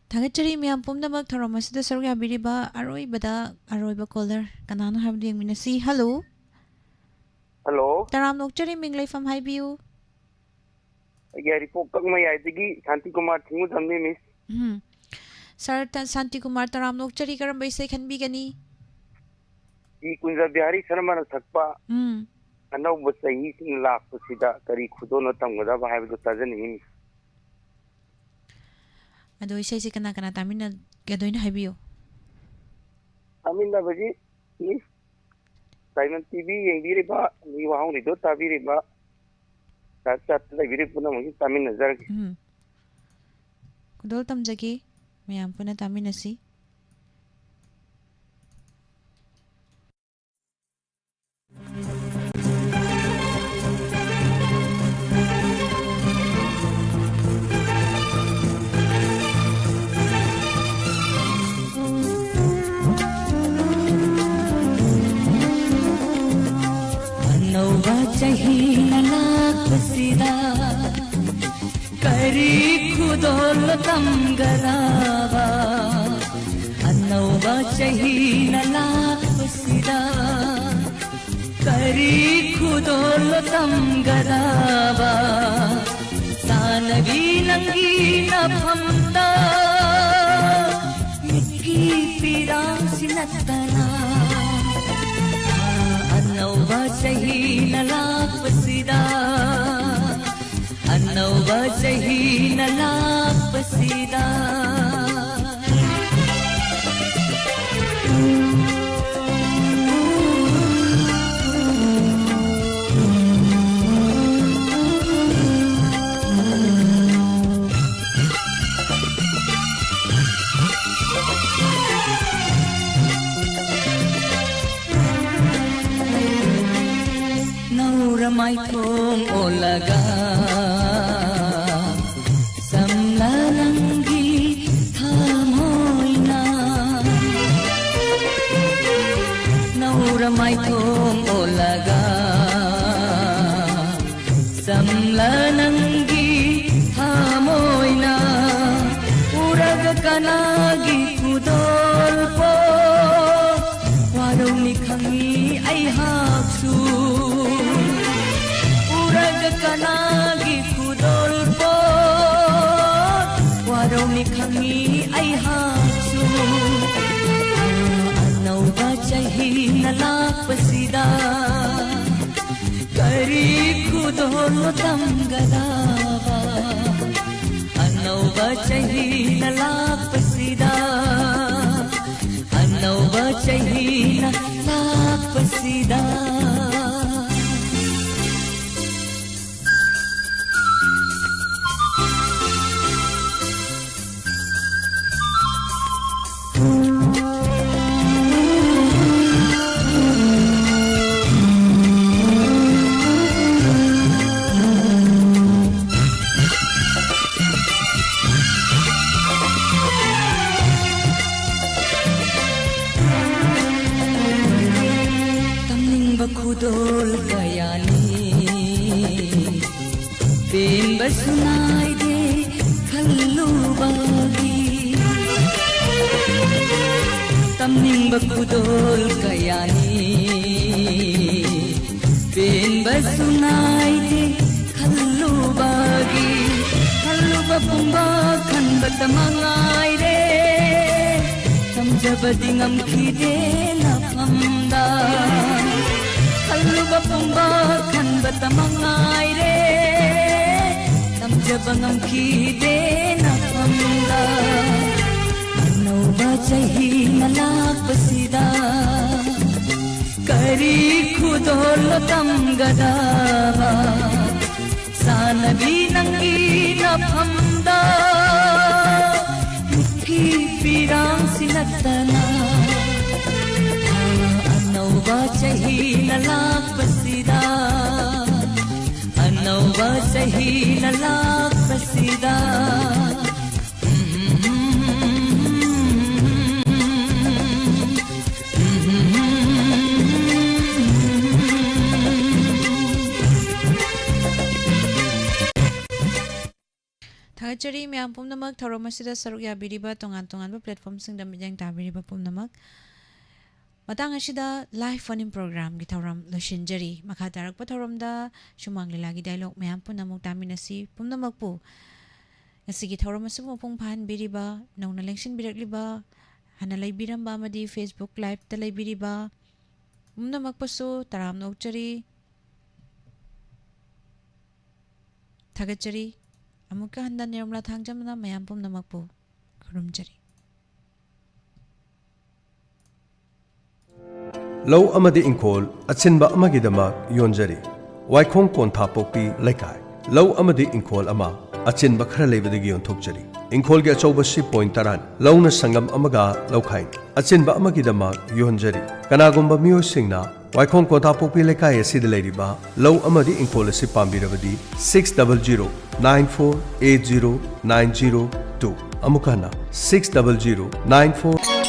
Tagachari miyam pumdamak tharamasida sarga biriba aroi bada aroi ba caller kanano habdi minasi hello hello taram nokchari minglai fam hai biu agari pokak mai aidigi Shanti Kumar thingu thamni miss sir Shanti Kumar taram nokchari karam bai sai khan bi gani ji Kunja Bihari Sharma na thakpa anau basai sing lak sida kari khudono tamgada ba haibu tajani ado isai se kana kana tamina gadoina habiyo amina baji ni Diamond TV yengiri ba ni wahong ni do tabiri ba tat la biri puna mo tamina jar kudol tamjagi mayam puna tamina si करी खुदोल तम गरावा अन्नौवा चहीन लाख सिदा करी खुदोल तम गरावा सानवी नंगी न फमता Mickey पीरा सिनतना अन्नौवा चहीन लाख सिदा अन्नौवा चहीन लाख सिदा नौरमाई थोम ओलगा mai thong olaga samla nangi thamoina uraga kanagi kudol po warau ni khangi ai haksu uraga kanagi kudol po warau ni khangi ai haksu anauba chahi na lakpasida kari kudol tamgadava anauba chahi na lakpasida anauba chahi na lakpasida Kudol kayani bin basunai de khallu bagi tamning bakudol kayani bin basunai de khallu bagi khallu bapumba khan batamangai re tamjabadi ngam khide na phamda Kaluba pumba kan batamangai re tamjabangam khide na pamla anauba chahi nalak pasida kari khudol tamgadava sanabi nangi na phamda mukhi pirang sinatana anauba chahi na lakpasida anauba chahi na lakpasida Thagachari myam pumnamak thoromasida saruk yabiriba tongan platform singda mijang tabiriba pumnamak Matang asida live phone program gi thoram loshinjari makha tarak pa thoramda shumang lila gi dialogue mayam punamuk taminasi pumnamakpu ngasi gi thoram asu pung phan biriba nongna lengshin birakliba hanalai biramba amadi Facebook live talai biriba pumnamakpasu taram nokchari thagachari amuka handa nirmala thangjamna mayam pumnamakpu khurumjari Low amadi inkol achinba amagidama yonjari Waikong kontha pokpi laikai Low amadi inkol ama achinba khara leibadagi yonthokjari Inkol ge achauba si point taran Lowna sangam amaga lawkhain achinba amagidama yonjari Kanagumba miyo singna Waikong kontha pokpi laikai asida leiriba Low amadi inkol asi pambirabadi 600948090 amukana 60094